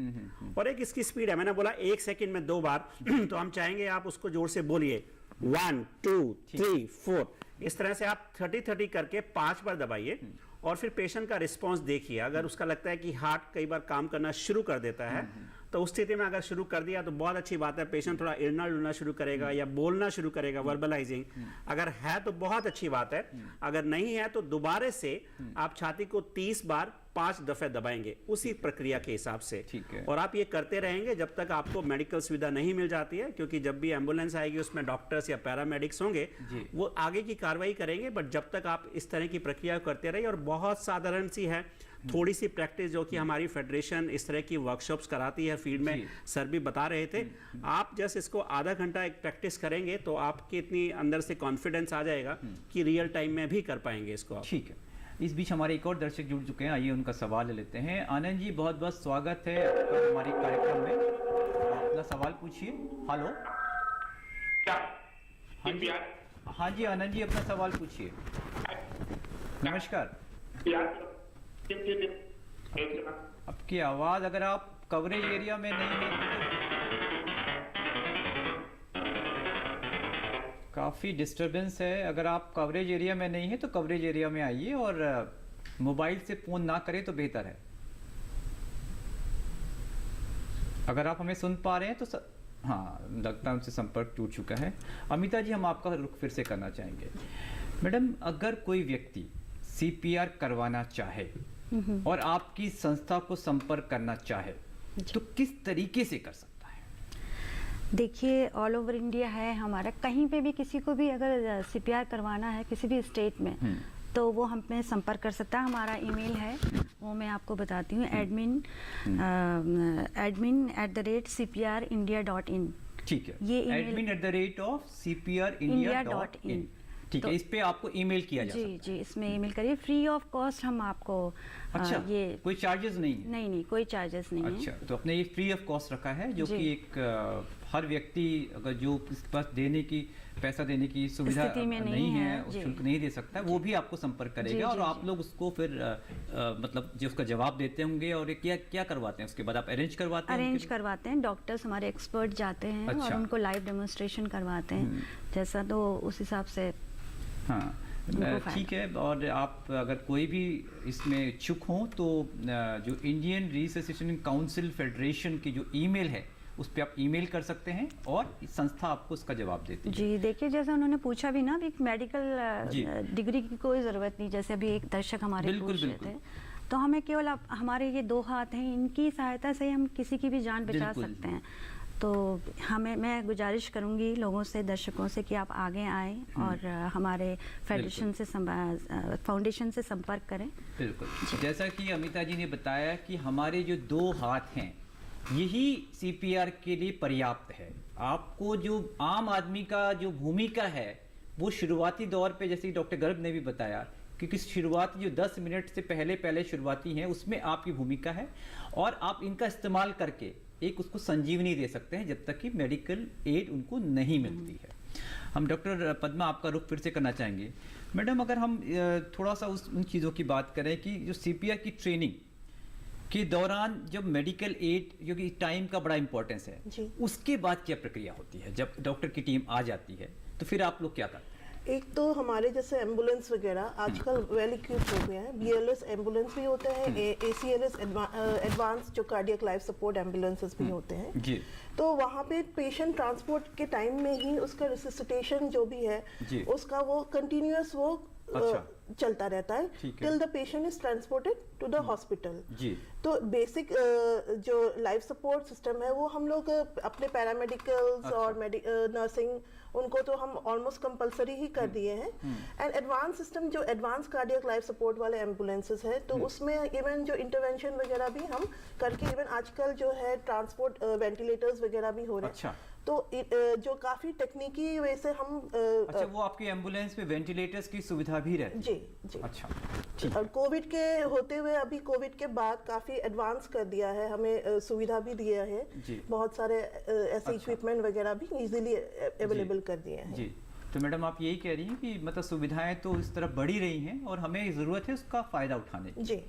और एक इसकी स्पीड है, मैंने बोला 1 सेकंड में 2 बार तो हम चाहेंगे आप उसको जोर से बोलिए 1 2 3 4। इस तरह से आप 30-30 करके 5 बार दबाइए और फिर पेशेंट का रिस्पांस देखिए। अगर उसका लगता है कि हार्ट कई बार काम करना शुरू कर देता है, तो उस स्थिति में अगर शुरू कर दिया तो बहुत अच्छी बात है। पेशेंट थोड़ा इड़ना डुलना शुरू करेगा या बोलना शुरू करेगा, वर्बलाइजिंग। अगर है तो बहुत अच्छी बात है, अगर नहीं है तो दोबारा से आप छाती को 30 बार 5 दफे दबाएंगे उसी प्रक्रिया के हिसाब से। ठीक है। और आप ये करते रहेंगे जब तक आपको मेडिकल सुविधा नहीं मिल जाती है, क्योंकि जब भी एम्बुलेंस आएगी उसमें डॉक्टर्स या पैरामेडिक्स होंगे, वो आगे की कार्रवाई करेंगे। बट जब तक आप इस तरह की प्रक्रिया करते रहिए, और बहुत साधारण सी है, थोड़ी सी प्रैक्टिस जो कि हमारी फेडरेशन इस तरह की वर्कशॉप्स कराती है फील्ड में, सर भी बता रहे थे। आप जस्ट इसको आधा घंटा एक प्रैक्टिस करेंगे तो आपके इतनी अंदर से कॉन्फिडेंस आ जाएगा कि रियल टाइम में भी कर पाएंगे इसको आप। ठीक है। इस बीच हमारे एक और दर्शक जुड़ चुके हैं, आइए उनका सवाल ले लेते हैं। आनंद जी, बहुत बहुत स्वागत है आपका हमारे कार्यक्रम में। अपना सवाल पूछिए। हेलो। हाँ जी आनंद जी, अपना सवाल पूछिए। नमस्कार। आपकी आवाज, अगर आप कवरेज एरिया में नहीं है काफ़ी डिस्टरबेंस है। अगर आप कवरेज एरिया में नहीं है तो कवरेज एरिया में आइए और मोबाइल से फ़ोन ना करें तो बेहतर है। अगर आप हमें सुन पा रहे हैं तो हाँ, लगता है उनसे संपर्क टूट चुका है। अमिता जी, हम आपका रुख फिर से करना चाहेंगे। मैडम, अगर कोई व्यक्ति CPR करवाना चाहे और आपकी संस्था को संपर्क करना चाहे तो किस तरीके से कर सकता है? देखिए, ऑल ओवर इंडिया है हमारा, कहीं पे भी किसी को भी अगर CPR करवाना है किसी भी स्टेट में तो वो हमें संपर्क कर सकता है। हमारा ईमेल है, वो मैं आपको बताती हूँ, admin@cprindia.in। ठीक है, ये admin@cprindia.in। ठीक है, इस पे आपको ईमेल किया जा सकता है। जी, इसमें ईमेल करिए, फ्री ऑफ कॉस्ट हम आपको। अच्छा, ये कोई चार्जेस नहीं है? नहीं, कोई चार्जेस नहीं है। अच्छा, तो अपने ये फ्री ऑफ कॉस्ट रखा है, जो कि एक हर व्यक्ति अगर जो पास पैसा देने की सुविधा नहीं है, शुल्क नहीं दे सकता, वो भी आपको संपर्क करेगा और आप लोग उसको फिर मतलब जो उसका जवाब देते होंगे। और क्या करवाते हैं उसके बाद? आप अरेंज करवाते हैं, डॉक्टर्स हमारे एक्सपर्ट जाते हैं और उनको लाइव डेमोन्स्ट्रेशन करवाते हैं, जैसा तो उस हिसाब से। हाँ, ठीक है। और आप अगर कोई भी इसमें इच्छुक हों तो जो इंडियन रिसर्सिटेशन काउंसिल फेडरेशन की जो ईमेल है उस पर आप ईमेल कर सकते हैं और संस्था आपको उसका जवाब देती है। जी देखिए, जैसे उन्होंने पूछा भी ना, अभी मेडिकल डिग्री की कोई ज़रूरत नहीं, जैसे अभी एक दर्शक हमारे पूछ रहे थे, तो हमें केवल हमारे ये 2 हाथ हैं, इनकी सहायता से हम किसी की भी जान बचा सकते हैं। तो मैं गुजारिश करूंगी लोगों से, दर्शकों से, कि आप आगे आएँ और हमारे फेडरेशन से फाउंडेशन से संपर्क करें। बिल्कुल, जैसा कि अमिता जी ने बताया कि हमारे जो 2 हाथ हैं यही CPR के लिए पर्याप्त है। आपको जो आम आदमी का जो भूमिका है वो शुरुआती दौर पे, जैसे डॉक्टर गर्ग ने भी बताया, क्योंकि शुरुआती जो 10 मिनट से पहले शुरुआती हैं उसमें आपकी भूमिका है, और आप इनका इस्तेमाल करके एक उसको संजीवनी दे सकते हैं जब तक कि मेडिकल एड उनको नहीं मिलती है। हम डॉक्टर पद्मा आपका रुख फिर से करना चाहेंगे। मैडम, अगर हम थोड़ा सा उन चीज़ों की बात करें कि जो CPR की ट्रेनिंग के दौरान जब मेडिकल एड, क्योंकि टाइम का बड़ा इंपॉर्टेंस है, उसके बाद क्या प्रक्रिया होती है? जब डॉक्टर की टीम आ जाती है तो फिर आप लोग क्या करते हैं? एक तो हमारे जैसे एम्बुलेंस वगैरह आजकल वेल इक्विप्ड हो गए हैं, BLS एम्बुलेंस भी होते हैं, ACLS एडवांस जो कार्डियक लाइफ सपोर्ट एम्बुलेंसेस भी होते हैं जी। तो वहाँ पे पेशेंट ट्रांसपोर्ट के टाइम में ही उसका रिससिटेशन जो भी है उसका वो कंटिन्यूअस वो चलता रहता है till the patient is transported to the hospital. तो बेसिक जो लाइफ सपोर्ट सिस्टम है वो हम लोग अपने पैरामेडिकल्स और नर्सिंग उनको तो हम ऑलमोस्ट कंपलसरी ही कर दिए हैं। एंड एडवांस सिस्टम जो एडवांस कार्डियक लाइफ सपोर्ट वाले एम्बुलेंसेस है तो उसमें इवन जो इंटरवेंशन वगैरह भी हम करके, इवन आजकल जो है ट्रांसपोर्ट वेंटिलेटर्स वगैरह भी हो रहे हैं। तो जो काफी तकनीकी वे से हम अच्छा, वो आपकी एम्बुलेंस में वेंटिलेटर्स की सुविधा भी रहती है? जी। अच्छा, और कोविड के होते हुए अभी कोविड के बाद काफी एडवांस कर दिया है, हमें सुविधा भी दिया है, बहुत सारे ऐसे इक्विपमेंट वगैरह भी इजीली अवेलेबल कर दिए हैं जी। तो मैडम आप यही कह रही हैं कि मतलब सुविधाएं तो इस तरफ बढ़ी रही हैं और हमें जरूरत है उसका फायदा उठाने की। जी।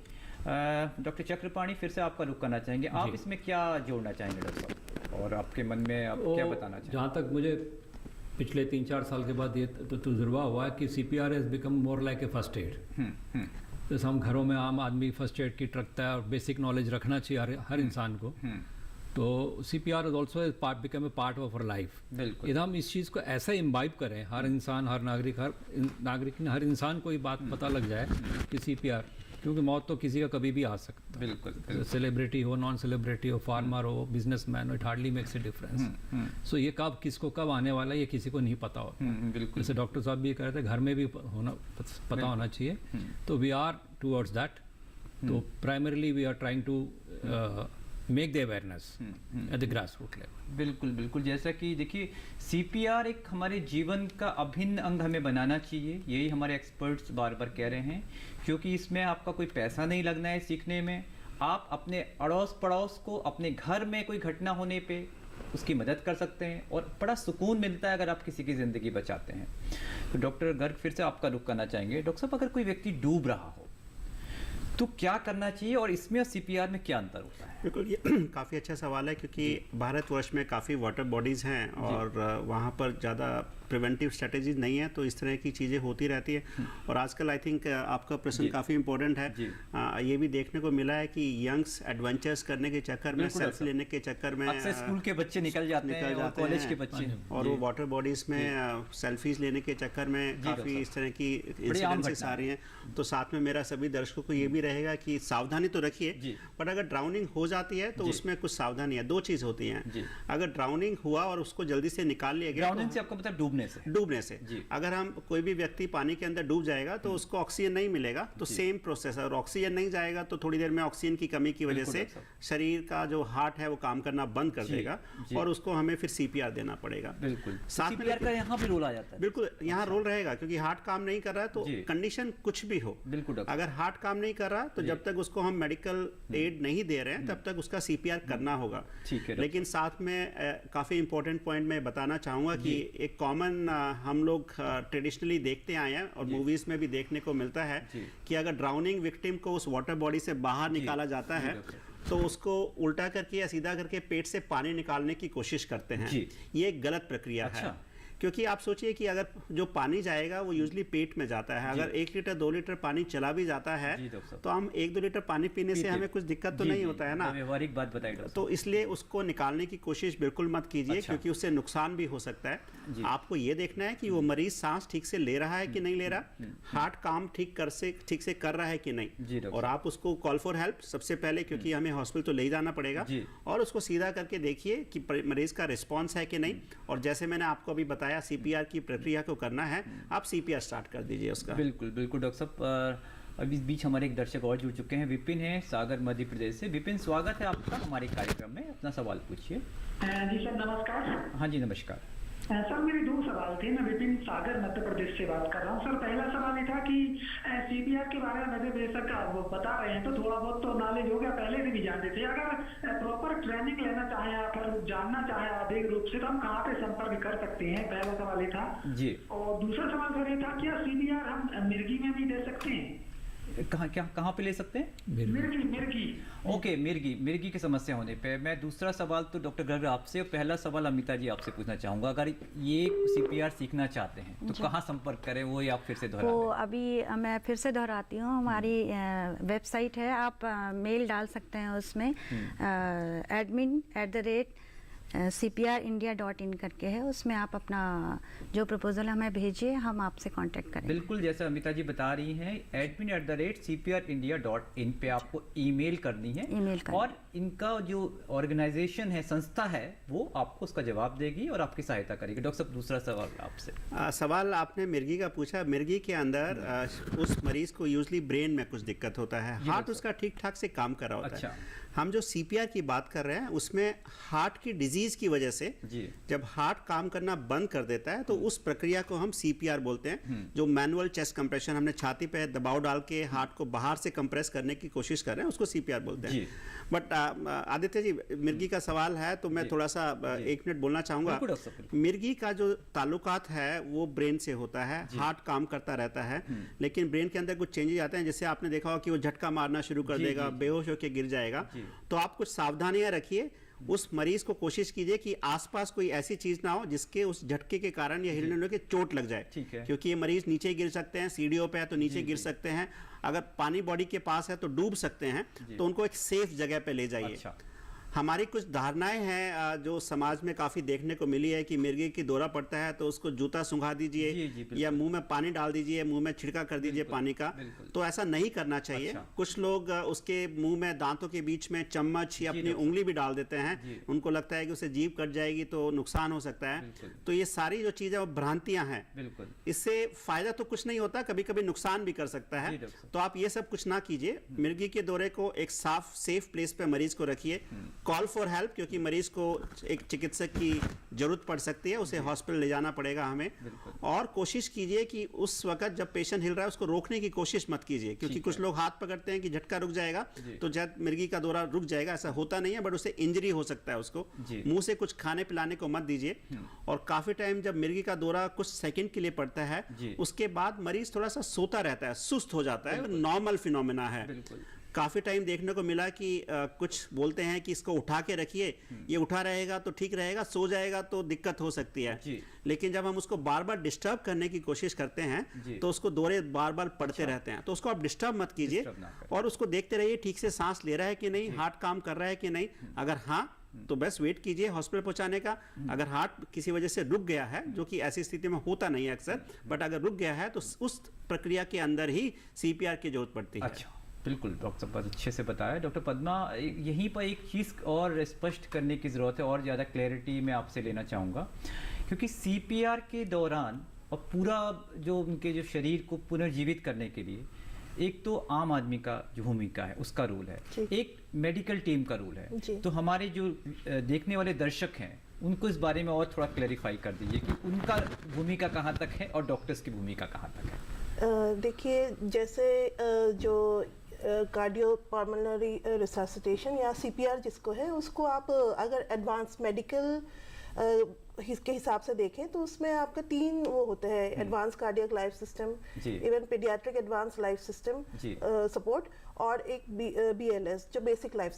डॉक्टर चक्रपाणी, फिर से आपका रुख करना चाहेंगे, आप इसमें क्या जोड़ना चाहेंगे डॉक्टर साहब, और आपके मन में आप क्या बताना चाहेंगे? जहाँ तक मुझे पिछले 3-4 साल के बाद ये तजुर्बा हुआ है कि CPR has become more like a first aid. जैसे हम घरों में आम आदमी फर्स्ट एड किट रखता है और बेसिक नॉलेज रखना चाहिए हर इंसान को, तो CPR is also become a part of our life. यदि हम इस चीज़ को ऐसा इम्बाइब करें, हर इंसान, हर नागरिक हर इंसान को ये बात पता लग जाए कि CPR, क्योंकि मौत तो किसी का कभी भी आ सकता है। बिल्कुल। सेलिब्रिटी हो, नॉन सेलिब्रिटी हो, फार्मर हो, बिजनेसमैन हो, it hardly makes a difference. So ये कब किसको कब आने वाला है ये किसी को नहीं पता होता। बिल्कुल। जैसे डॉक्टर साहब भी कह रहे थे, घर में भी पता होना चाहिए। तो वी आर टूवर्ड्स दैट। तो primarily we are trying to make the awareness at the grass root level. बिल्कुल बिल्कुल, जैसा कि देखिए CPR एक हमारे जीवन का अभिन्न अंग हमें बनाना चाहिए, यही हमारे एक्सपर्ट्स बार बार कह रहे हैं, क्योंकि इसमें आपका कोई पैसा नहीं लगना है सीखने में। आप अपने अड़ोस पड़ोस को, अपने घर में कोई घटना होने पे उसकी मदद कर सकते हैं और बड़ा सुकून मिलता है अगर आप किसी की ज़िंदगी बचाते हैं। तो डॉक्टर गर्ग, फिर से आपका रुख करना चाहेंगे। डॉक्टर साहब, अगर कोई व्यक्ति डूब रहा हो तो क्या करना चाहिए और इसमें और CPR में क्या अंतर होता है? बिल्कुल, ये काफ़ी अच्छा सवाल है, क्योंकि भारतवर्ष में काफ़ी वाटर बॉडीज़ हैं और वहाँ पर ज़्यादा प्रिवेंटिव स्ट्रेटेजीज नहीं है, तो इस तरह की चीज़ें होती रहती है। और आजकल आई थिंक आपका प्रश्न काफ़ी इंपॉर्टेंट है। ये भी देखने को मिला है कि यंग्स एडवेंचर्स करने के चक्कर में, सेल्फी लेने के चक्कर में अक्सर स्कूल के बच्चे निकल जाते हैं, कॉलेज के बच्चे, और वो वाटर बॉडीज़ में सेल्फीज लेने के चक्कर में काफ़ी इस तरह की इंसिडेंसेस आ रही हैं। तो साथ में मेरा सभी दर्शकों को ये भी रहेगा कि सावधानी तो रखिए, पर अगर ड्राउनिंग हो जाती है तो उसमें कुछ सावधानी है। 2 चीज़ होती हैं। अगर ड्राउनिंग हुआ और उसको जल्दी से निकाल लिया गया, ड्राउनिंग से आपका मतलब डूबने से अगर हम कोई भी व्यक्ति पानी के अंदर डूब जाएगा तो उसको ऑक्सीजन नहीं मिलेगा, तो सेम प्रोसेस है। और ऑक्सीजन नहीं जाएगा तो थोड़ी देर में ऑक्सीजन की कमी की वजह से शरीर का जो हार्ट है वो काम करना बंद कर देगा और उसको हमें फिर CPR देना पड़ेगा। बिल्कुल, साथ में CPR का यहाँ भी रोल आ जाता है। बिल्कुल, यहाँ रोल रहेगा, क्योंकि हार्ट काम नहीं कर रहा है तो कंडीशन कुछ भी हो, बिल्कुल, अगर हार्ट काम नहीं कर रहा तो जब तक उसको हम मेडिकल एड नहीं दे रहे हैं तब तक उसका CPR करना होगा। लेकिन साथ में काफ़ी इंपॉर्टेंट पॉइंट मैं बताना चाहूँगा कि एक कॉमन हम लोग ट्रेडिशनली देखते आए हैं और मूवीज में भी देखने को मिलता है कि अगर ड्राउनिंग विक्टिम को उस वाटर बॉडी से बाहर निकाला जाता है तो उसको उल्टा करके या सीधा करके पेट से पानी निकालने की कोशिश करते हैं। ये एक गलत प्रक्रिया है, क्योंकि आप सोचिए कि अगर जो पानी जाएगा वो यूजली पेट में जाता है, अगर 1 लीटर 2 लीटर पानी चला भी जाता है तो हम 1-2 लीटर पानी पीने से हमें कुछ दिक्कत तो नहीं होता है ना। व्यवहारिक बात बताइए। तो इसलिए उसको निकालने की कोशिश बिल्कुल मत कीजिए, क्योंकि उससे नुकसान भी हो सकता है। आपको ये देखना है कि वो मरीज सांस ठीक से ले रहा है कि नहीं ले रहा, हार्ट काम ठीक से कर रहा है कि नहीं, और आप उसको कॉल फॉर हेल्प सबसे पहले, क्योंकि हमें हॉस्पिटल तो ले जाना पड़ेगा, और उसको सीधा करके देखिए कि मरीज का रिस्पॉन्स है कि नहीं। और जैसे मैंने आपको अभी बताया सीपीआर की प्रक्रिया को करना है, आप सीपीआर स्टार्ट कर दीजिए उसका। बिल्कुल बिल्कुल डॉक्टर साहब। अभी इस बीच हमारे एक दर्शक और जुड़ चुके हैं, विपिन है सागर मध्य प्रदेश से। विपिन, स्वागत है आपका हमारे कार्यक्रम में, अपना सवाल पूछिए। जी सर नमस्कार। हाँ जी नमस्कार सर, मेरे 2 सवाल थे। मैं विपिन सागर मध्य प्रदेश से बात कर रहा हूँ। सर, पहला सवाल ये था कि सीपीआर के बारे में वैसे बेशक वो बता रहे हैं तो थोड़ा बहुत तो नॉलेज हो गया, पहले से भी जानते थे। अगर प्रॉपर ट्रेनिंग लेना चाहें या फिर जानना चाहें अधिक रूप से, तो हम कहाँ पे संपर्क कर सकते हैं? पहला सवाल ये था जी। और दूसरा सवाल सर ये था, क्या सीपीआर हम मिर्गी में भी दे सकते हैं? कहाँ पे ले सकते हैं? मिर्गी। ओके, मिर्गी की समस्या होने पे मैं दूसरा सवाल तो डॉक्टर गर्ग आपसे, और पहला सवाल अमिता जी आपसे पूछना चाहूँगा। अगर ये सीपीआर सीखना चाहते हैं तो कहाँ संपर्क करें, वो या आप फिर से दोहरा? तो अभी मैं फिर से दोहराती हूँ, हमारी वेबसाइट है, आप मेल डाल सकते हैं उसमें, admin@cprindia.in करके है, उसमें आप अपना जो प्रपोजल हमें भेजिए, हम आपसे कांटेक्ट करेंगे। बिल्कुल, जैसे अमिता जी बता रही हैं, admin@cprindia.in पे आपको ईमेल करनी है, और इनका जो ऑर्गेनाइजेशन है, संस्था है, वो आपको उसका जवाब देगी और आपकी सहायता करेगी। डॉक्टर साहब, दूसरा सवाल आपसे। सवाल आपने मिर्गी का पूछा। मिर्गी के अंदर उस मरीज को यूजली ब्रेन में कुछ दिक्कत होता है, हार्ट उसका ठीक ठाक से काम कर रहा होता है। हम जो सीपीआर की बात कर रहे हैं उसमें हार्ट की डिजीज की वजह से जब हार्ट काम करना बंद कर देता है तो उस प्रक्रिया को हम सीपीआर बोलते हैं। जो मैनुअल चेस्ट कंप्रेशन, हमने छाती पे दबाव डाल के हार्ट को बाहर से कंप्रेस करने की कोशिश कर रहे हैं, उसको सीपीआर बोलते हैं। बट आदित्य जी, मिर्गी का सवाल है तो मैं थोड़ा सा 1 मिनट बोलना चाहूंगा। मिर्गी का जो ताल्लुकात है वो ब्रेन से होता है, हार्ट काम करता रहता है, लेकिन ब्रेन के अंदर कुछ चेंजेस आते हैं, जैसे आपने देखा हो कि वो झटका मारना शुरू कर देगा, बेहोश होकर गिर जाएगा। तो आप कुछ सावधानियां रखिए, उस मरीज को कोशिश कीजिए कि आसपास कोई ऐसी चीज ना हो जिसके उस झटके के कारण या हिलने के चोट लग जाए, क्योंकि ये मरीज नीचे गिर सकते हैं, सीढ़ियों पे है तो नीचे गिर सकते हैं, अगर पानी बॉडी के पास है तो डूब सकते हैं, तो उनको एक सेफ जगह पे ले जाइए। हमारी कुछ धारणाएं हैं जो समाज में काफी देखने को मिली है कि मिर्गी की दौरा पड़ता है तो उसको जूता सुंघा दीजिए या मुंह में पानी डाल दीजिए, मुंह में छिड़का कर दीजिए पानी का, तो ऐसा नहीं करना चाहिए। कुछ लोग उसके मुंह में दांतों के बीच में चम्मच या अपनी उंगली भी डाल देते हैं, उनको लगता है कि उसे जीभ कट जाएगी तो नुकसान हो सकता है। तो ये सारी जो चीजें वो भ्रांतियां हैं, इससे फायदा तो कुछ नहीं होता, कभी कभी नुकसान भी कर सकता है। तो आप ये सब कुछ ना कीजिए। मिर्गी के दौरे को एक साफ सेफ प्लेस पे मरीज को रखिए, कॉल फॉर हेल्प, क्योंकि मरीज को एक चिकित्सक की जरूरत पड़ सकती है, उसे हॉस्पिटल ले जाना पड़ेगा हमें। और कोशिश कीजिए कि उस वक्त जब पेशेंट हिल रहा है उसको रोकने की कोशिश मत कीजिए, क्योंकि कुछ लोग हाथ पकड़ते हैं कि झटका रुक जाएगा तो जब मिर्गी का दौरा रुक जाएगा, ऐसा होता नहीं है, बट उससे इंजरी हो सकता है। उसको मुंह से कुछ खाने पिलाने को मत दीजिए। और काफी टाइम जब मिर्गी का दौरा कुछ सेकंड के लिए पड़ता है, उसके बाद मरीज थोड़ा सा सोता रहता है, सुस्त हो जाता है, नॉर्मल फिनोमेना है। काफी टाइम देखने को मिला कि कुछ बोलते हैं कि इसको उठा के रखिए, ये उठा रहेगा तो ठीक रहेगा, सो जाएगा तो दिक्कत हो सकती है। लेकिन जब हम उसको बार बार डिस्टर्ब करने की कोशिश करते हैं तो उसको दौरे बार बार पड़ते रहते हैं। तो उसको आप डिस्टर्ब मत कीजिए और उसको देखते रहिए ठीक से सांस ले रहा है कि नहीं, हार्ट काम कर रहा है कि नहीं। अगर हाँ तो बस वेट कीजिए हॉस्पिटल पहुंचाने का। अगर हार्ट किसी वजह से रुक गया है, जो कि ऐसी स्थिति में होता नहीं है अक्सर, बट अगर रुक गया है तो उस प्रक्रिया के अंदर ही सीपीआर की जरूरत पड़ती है। बिल्कुल, डॉक्टर साहब बहुत अच्छे से बताया। डॉक्टर पद्मा, यहीं पर एक चीज़ और स्पष्ट करने की ज़रूरत है और ज़्यादा क्लैरिटी मैं आपसे लेना चाहूँगा, क्योंकि सीपीआर के दौरान और पूरा जो उनके जो शरीर को पुनर्जीवित करने के लिए एक तो आम आदमी का जो भूमिका है उसका रोल है, एक मेडिकल टीम का रोल है। तो हमारे जो देखने वाले दर्शक हैं उनको इस बारे में और थोड़ा क्लैरिफाई कर दीजिए कि उनका भूमिका कहाँ तक है और डॉक्टर्स की भूमिका कहाँ तक है। देखिए, जैसे जो कार्डियोपल्मोनरी रिससिटेशन या सीपीआर जिसको है, उसको आप अगर एडवांस मेडिकल के हिसाब से देखें तो उसमें आपके 3 वो होते हैं, advance cardiac life system, even paediatric advance life system support, और एक BLS जो बेसिक लाइफ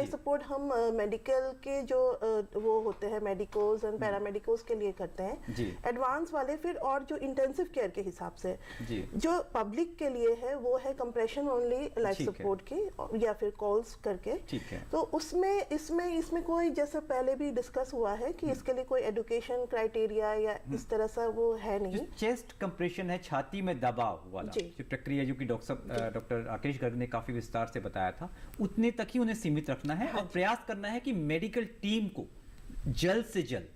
सपोर्ट हम मेडिकल के जो वो होते हैं मेडिकोस एंड पैरामेडिकोस के लिए करते हैं। एडवांस वाले फिर और जो इंटेंसिव केयर के हिसाब से जो पब्लिक के लिए है वो है कंप्रेशन ओनली लाइफ सपोर्ट की या फिर कॉल्स करके। तो उसमें इसमें कोई जैसे पहले भी डिस्कस हुआ है कि इसके लिए कोई एजुकेशन क्राइटेरिया या इस तरह सा वो है नहीं। चेस्ट कंप्रेशन है, छाती में दबाव वाला जो प्रक्रिया जो कि डॉक्टर राकेश गर्ग ने काफी विस्तार से बताया था, उतने तक ही उन्हें सीमित रखना है और प्रयास करना है कि मेडिकल टीम को जल्द से जल्द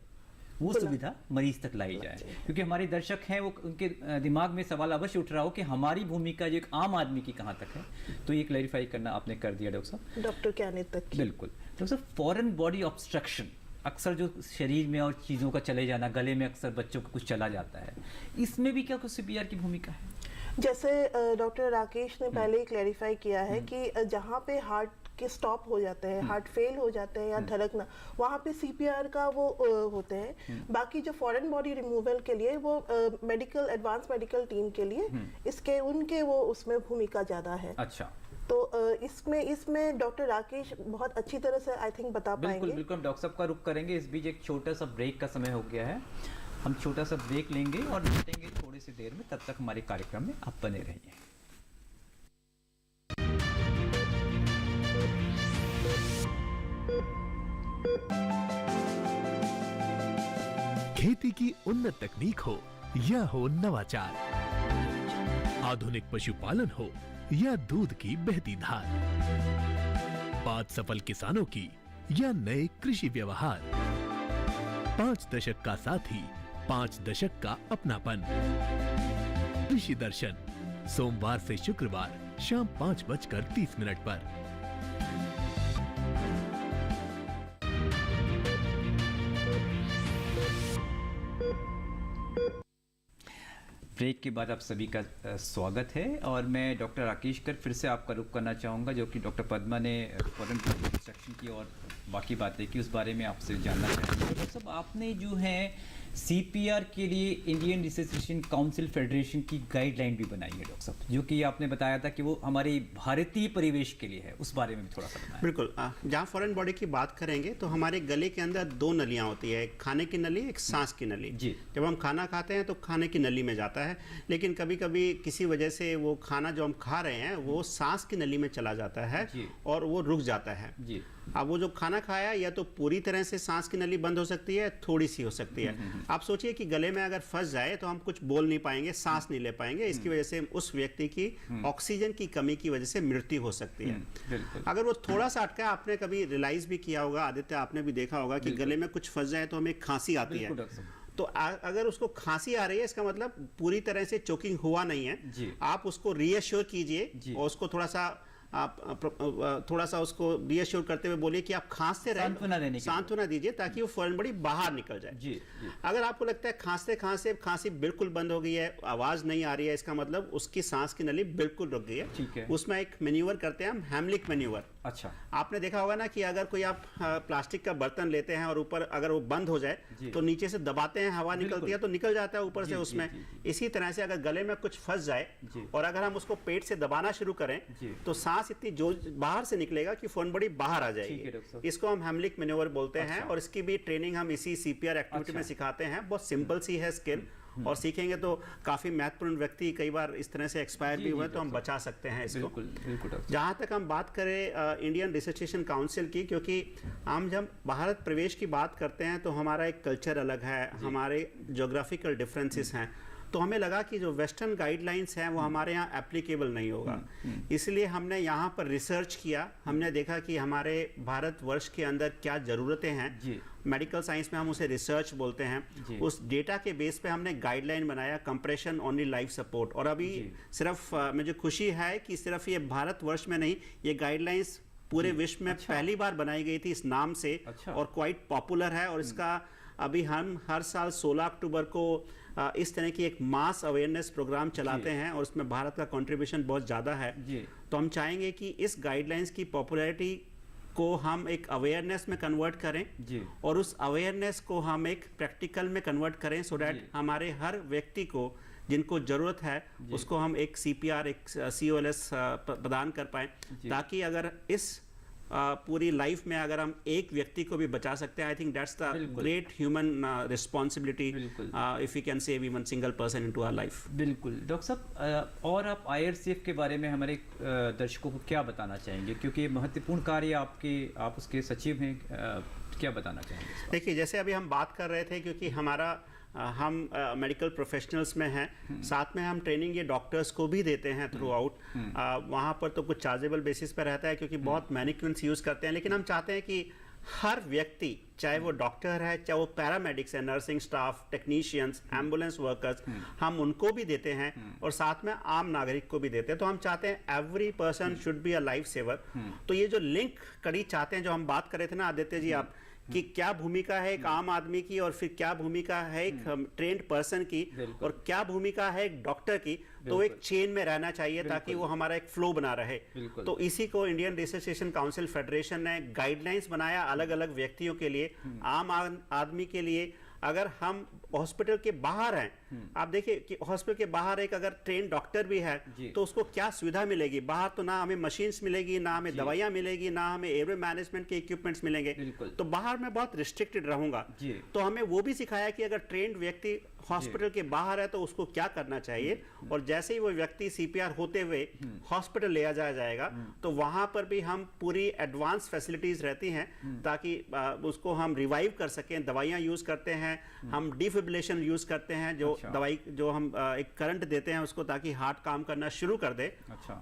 वो सुविधा मरीज तक लाई जाए। क्योंकि हमारे दर्शक हैं, वो उनके दिमाग में सवाल अवश्य उठ रहा हो कि हमारी भूमिका जो एक आम आदमी की कहाँ तक है, तो ये क्लैरिफाई करना आपने कर दिया डॉक्टर साहब। डॉक्टर क्या नहीं तक बिल्कुल डॉक्टर साहब, फॉरेन बॉडी ऑब्स्ट्रक्शन अक्सर जो शरीर में और चीज़ों का चले जाना, गले में अक्सर बच्चों को कुछ चला जाता है, इसमें भी क्या कुछ CPR की भूमिका है? जैसे डॉक्टर राकेश ने पहले ही क्लैरिफाई किया है कि जहाँ पे हार्ट के स्टॉप हो जाते हैं, हार्ट फेल हो जाते हैं या धड़कना, वहाँ पे CPR का वो होते हैं। बाकी जो फॉरेन बॉडी रिमूवल के लिए वो एडवांस मेडिकल टीम के लिए इसके उनके वो उसमें भूमिका ज़्यादा है। अच्छा, तो इसमें डॉक्टर राकेश बहुत अच्छी तरह से आई थिंक बता पाएंगे। बिल्कुल डॉक्टर साहब का रुख करेंगे। इस बीच एक छोटा सा ब्रेक का समय हो गया है, हम छोटा सा ब्रेक लेंगे और लौटेंगे थोड़ी सी देर में। तब तक हमारे कार्यक्रम में आप बने रहिए। खेती की उन्नत तकनीक हो या हो नवाचार, आधुनिक पशुपालन हो या दूध की बहती धार, बात सफल किसानों की या नए कृषि व्यवहार, 5 दशक का साथी, 5 दशक का अपनापन। कृषि दर्शन सोमवार से शुक्रवार शाम 5:30 पर। ब्रेक के बाद आप सभी का स्वागत है और मैं डॉक्टर राकेश गर्ग फिर से आपका रुख करना चाहूँगा, जो कि डॉक्टर पद्मा ने फॉरेन बॉडी ऑब्स्ट्रक्शन की और बाकी बातें की, उस बारे में आपसे जानना चाहेंगे। डॉक्टर साहब, आपने जो है CPR के लिए इंडियन रिसर्चेशन काउंसिल फेडरेशन की गाइडलाइन भी बनाई है डॉक्टर साहब, जो कि आपने बताया था कि वो हमारे भारतीय परिवेश के लिए है, उस बारे में भी थोड़ा सा बताएं। बिल्कुल, जहाँ फॉरेन बॉडी की बात करेंगे तो हमारे गले के अंदर 2 नलियाँ होती है, एक खाने की नली, एक सांस की नली। जब हम खाना खाते हैं तो खाने की नली में जाता है, लेकिन कभी कभी किसी वजह से वो खाना जो हम खा रहे हैं वो सांस की नली में चला जाता है और वो रुक जाता है। अब वो जो खाना खाया या तो पूरी तरह से सांस की नली बंद हो सकती है, थोड़ी सी हो सकती है। आप सोचिए कि गले में अगर फंस जाए तो हम कुछ बोल नहीं पाएंगे, सांस नहीं ले पाएंगे, इसकी वजह से उस व्यक्ति की ऑक्सीजन की कमी की वजह से मृत्यु हो सकती है। अगर वो थोड़ा सा अटका, आपने कभी रियलाइज भी किया होगा, आदित्य आपने भी देखा होगा कि गले में कुछ फंस जाए तो हमें खांसी आती है। तो अगर उसको खांसी आ रही है, इसका मतलब पूरी तरह से चोकिंग हुआ नहीं है। आप उसको रीअश्योर कीजिए और उसको थोड़ा सा उसको रीअश्योर करते हुए बोलिए कि आप खांसते रहें, सांत्वना दीजिए ताकि वो फॉरेन बॉडी बाहर निकल जाए। अगर आपको लगता है खांसी बिल्कुल बंद हो गई है, आवाज नहीं आ रही है, इसका मतलब उसकी सांस की नली बिल्कुल रुक गई है। उसमें एक मैन्यूवर करते हैं हम, हेमलिक मैन्यूवर। अच्छा, आपने देखा होगा ना कि अगर कोई आप प्लास्टिक का बर्तन लेते हैं और ऊपर अगर वो बंद हो जाए तो नीचे से दबाते हैं, हवा निकलती है तो निकल जाता है ऊपर से उसमें। इसी तरह से अगर गले में कुछ फंस जाए और अगर हम उसको पेट से दबाना शुरू करें तो सांस इतनी जोर बाहर से निकलेगा कि फॉरेन बॉडी बाहर आ जाएगी। इसको हम हेमलिक मैन्यूवर बोलते हैं और इसकी भी ट्रेनिंग हम इसी CPR एक्टिविटी में सिखाते हैं। बहुत सिंपल सी है स्किल, और सीखेंगे तो काफी महत्वपूर्ण व्यक्ति कई बार इस तरह से एक्सपायर भी हुए तो हम बचा सकते हैं इसको। जहां तक हम बात करें इंडियन रिसर्चेशन काउंसिल की, क्योंकि हम जब भारत प्रवेश की बात करते हैं तो हमारा एक कल्चर अलग है, हमारे ज्योग्राफिकल डिफरेंसेस हैं, तो हमें लगा कि जो वेस्टर्न गाइडलाइंस हैं वो हमारे यहाँ एप्लीकेबल नहीं होगा। इसलिए हमने यहाँ पर रिसर्च किया, हमने देखा कि हमारे भारतवर्ष के अंदर क्या ज़रूरतें हैं। मेडिकल साइंस में हम उसे रिसर्च बोलते हैं। उस डेटा के बेस पे हमने गाइडलाइन बनाया, कंप्रेशन ओनली लाइफ सपोर्ट। और अभी सिर्फ मुझे खुशी है कि सिर्फ ये भारतवर्ष में नहीं, ये गाइडलाइंस पूरे विश्व में पहली बार बनाई गई थी इस नाम से और क्वाइट पॉपुलर है। और इसका अभी हम हर साल 16 अक्टूबर को इस तरह की एक मास अवेयरनेस प्रोग्राम चलाते हैं और उसमें भारत का कंट्रीब्यूशन बहुत ज़्यादा है। तो हम चाहेंगे कि इस गाइडलाइंस की पॉपुलैरिटी को हम एक अवेयरनेस में कन्वर्ट करें और उस अवेयरनेस को हम एक प्रैक्टिकल में कन्वर्ट करें, सो डैट हमारे हर व्यक्ति को जिनको ज़रूरत है उसको हम एक CPR, एक COLS प्रदान कर पाएँ, ताकि अगर इस पूरी लाइफ में अगर हम एक व्यक्ति को भी बचा सकते हैं, I think that's the great human responsibility if you can save even single person into our life. बिल्कुल डॉक्टर साहब, और आप IRCF के बारे में हमारे दर्शकों को क्या बताना चाहेंगे, क्योंकि ये महत्वपूर्ण कार्य आप उसके सचिव हैं, क्या बताना चाहेंगे? देखिए, जैसे अभी हम बात कर रहे थे, क्योंकि हम मेडिकल प्रोफेशनल्स में हैं, साथ में हम ट्रेनिंग ये डॉक्टर्स को भी देते हैं थ्रू आउट। वहाँ पर तो कुछ चार्जेबल बेसिस पर रहता है, क्योंकि बहुत मैनिक्विन्स यूज़ करते हैं, लेकिन हम चाहते हैं कि हर व्यक्ति, चाहे वो डॉक्टर है, चाहे वो पैरामेडिक्स है, nursing staff, technicians, ambulance workers, हम उनको भी देते हैं और साथ में आम नागरिक को भी देते हैं। तो हम चाहते हैं every person should be a life saver. तो ये जो लिंक कड़ी चाहते हैं, जो हम बात कर रहे थे ना आदित्य जी आप, कि क्या भूमिका है एक आम आदमी की और फिर क्या भूमिका है एक ट्रेंड पर्सन की और क्या भूमिका है एक डॉक्टर की, तो एक चेन में रहना चाहिए ताकि वो हमारा एक फ्लो बना रहे। तो इसी को इंडियन रिसर्चेशन काउंसिल फेडरेशन ने गाइडलाइंस बनाया अलग अलग व्यक्तियों के लिए, आम आदमी के लिए। अगर हम हॉस्पिटल के बाहर हैं, आप देखिए कि हॉस्पिटल के बाहर एक अगर ट्रेन डॉक्टर भी है तो उसको क्या सुविधा मिलेगी? बाहर तो ना हमें मशीन्स मिलेगी, ना हमें दवाइयाँ मिलेगी, ना हमें एयरवे मैनेजमेंट के इक्विपमेंट्स मिलेंगे। तो बाहर मैं बहुत रिस्ट्रिक्टेड रहूंगा। तो हमें वो भी सिखाया कि अगर ट्रेंड व्यक्ति हॉस्पिटल के बाहर है तो उसको क्या करना चाहिए, और जैसे ही वो व्यक्ति CPR होते हुए हॉस्पिटल ले जाएगा तो वहां पर भी हम पूरी एडवांस फैसिलिटीज रहती हैं ताकि उसको हम रिवाइव कर सकें। दवाइयां यूज करते हैं, हम डिफिब्रिलेशन यूज करते हैं, जो दवाई जो हम एक करंट देते हैं उसको, ताकि हार्ट काम करना शुरू कर दे।